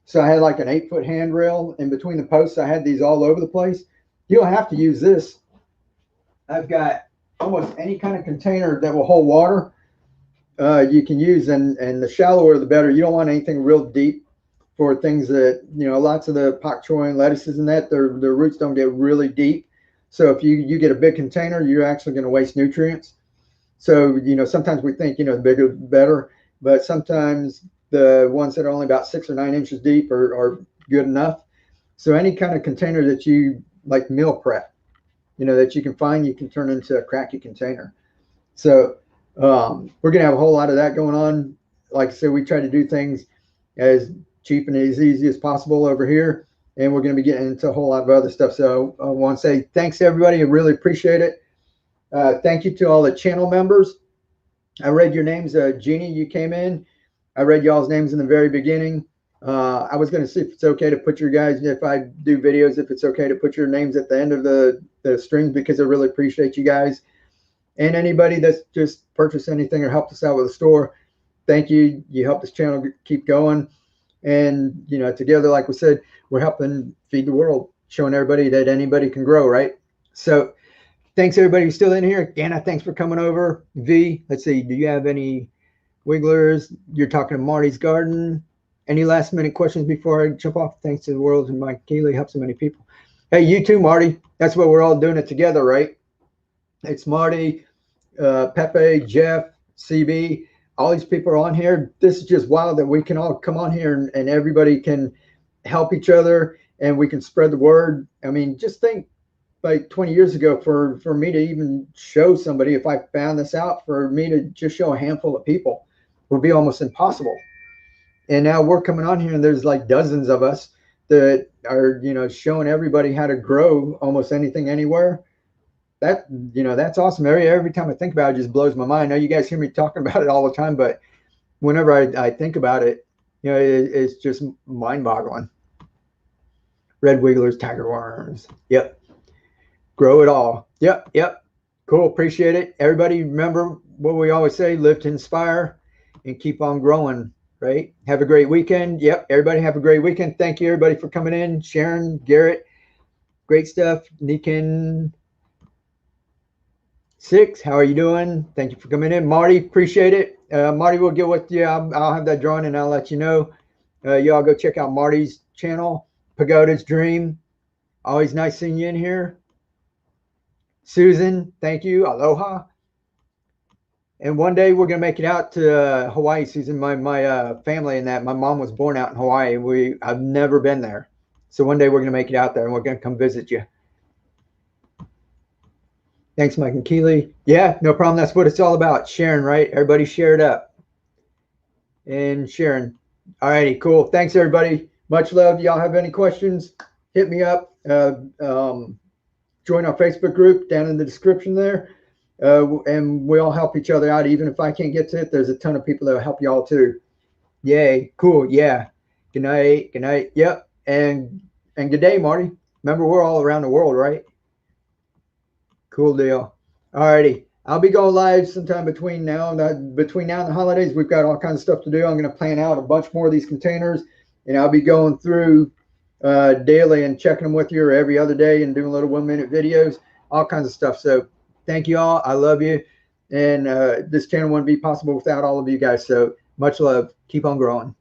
So I had like an 8-foot handrail in between the posts. I had these all over the place. You don't have to use this. I've got almost any kind of container that will hold water you can use, and the shallower the better. You don't want anything real deep for things that, you know, lots of the Bok Choy and lettuces and that, their roots don't get really deep. So if you get a big container, you're actually going to waste nutrients. So, you know, sometimes we think, you know, the bigger the better, but sometimes the ones that are only about 6 or 9 inches deep are good enough. So any kind of container that you like meal prep, you know, that you can find, you can turn into a cracky container. So we're going to have a whole lot of that going on. Like I said, we try to do things as cheap and as easy as possible over here, and we're going to be getting into a whole lot of other stuff. So I want to say thanks to everybody. I really appreciate it. Thank you to all the channel members. I read your names. Jeannie, you came in. I read y'all's names in the very beginning. I was going to see if it's okay to put your guys, if I do videos, if it's okay to put your names at the end of the streams, because I really appreciate you guys. And anybody that's just purchased anything or helped us out with the store, thank you. You helped this channel keep going. And, you know, together, like we said, we're helping feed the world, showing everybody that anybody can grow, right? So thanks, everybody who's still in here. Anna, thanks for coming over. V, let's see, do you have any wigglers? You're talking to Marty's Garden. Any last minute questions before I jump off? Thanks to the world and Mike Keeley helps so many people. Hey, you too, Marty. That's what we're all doing it together, right? It's Marty, Pepe, Jeff, CB. All these people are on here. This is just wild that we can all come on here and everybody can help each other and we can spread the word. I mean, just think like 20 years ago for me to even show somebody, if I found this out, for me to just show a handful of people would be almost impossible. And now we're coming on here and there's like dozens of us that are, you know, showing everybody how to grow almost anything anywhere. That, you know, that's awesome. Every time I think about it, it just blows my mind. I know you guys hear me talking about it all the time, but whenever I think about it, you know, it's just mind-boggling. Red wigglers, tiger worms. Yep. Grow it all. Yep. Cool. Appreciate it. Everybody remember what we always say, live to inspire and keep on growing, right? Have a great weekend. Yep. Everybody have a great weekend. Thank you, everybody, for coming in. Sharon, Garrett, great stuff. Nikin 6, how are you doing? Thank you for coming in. Marty, appreciate it. Marty will get with you. I'll have that drawn and I'll let you know. Y'all go check out Marty's channel, Pagoda's Dream. Always nice seeing you in here. Susan, thank you. Aloha. And one day we're gonna make it out to Hawaii, Susan. My family and that. My mom was born out in Hawaii. I've never been there, so one day we're gonna make it out there and we're gonna come visit you. Thanks, Mike and Keely. Yeah, no problem. That's what it's all about. Sharing, right? Everybody share it up. And sharing. All righty, cool. Thanks, everybody. Much love. Y'all have any questions, hit me up. Join our Facebook group down in the description there. And we all help each other out. Even if I can't get to it, there's a ton of people that will help y'all too. Yay, cool. Yeah. Good night. Good night. Yep. And good day, Marty. Remember, we're all around the world, right? Cool deal. All righty. I'll be going live sometime between now and the holidays. We've got all kinds of stuff to do. I'm going to plan out a bunch more of these containers, and I'll be going through daily and checking them with you, or every other day, and doing little 1-minute videos, all kinds of stuff. So thank you all. I love you. And this channel wouldn't be possible without all of you guys. So much love. Keep on growing.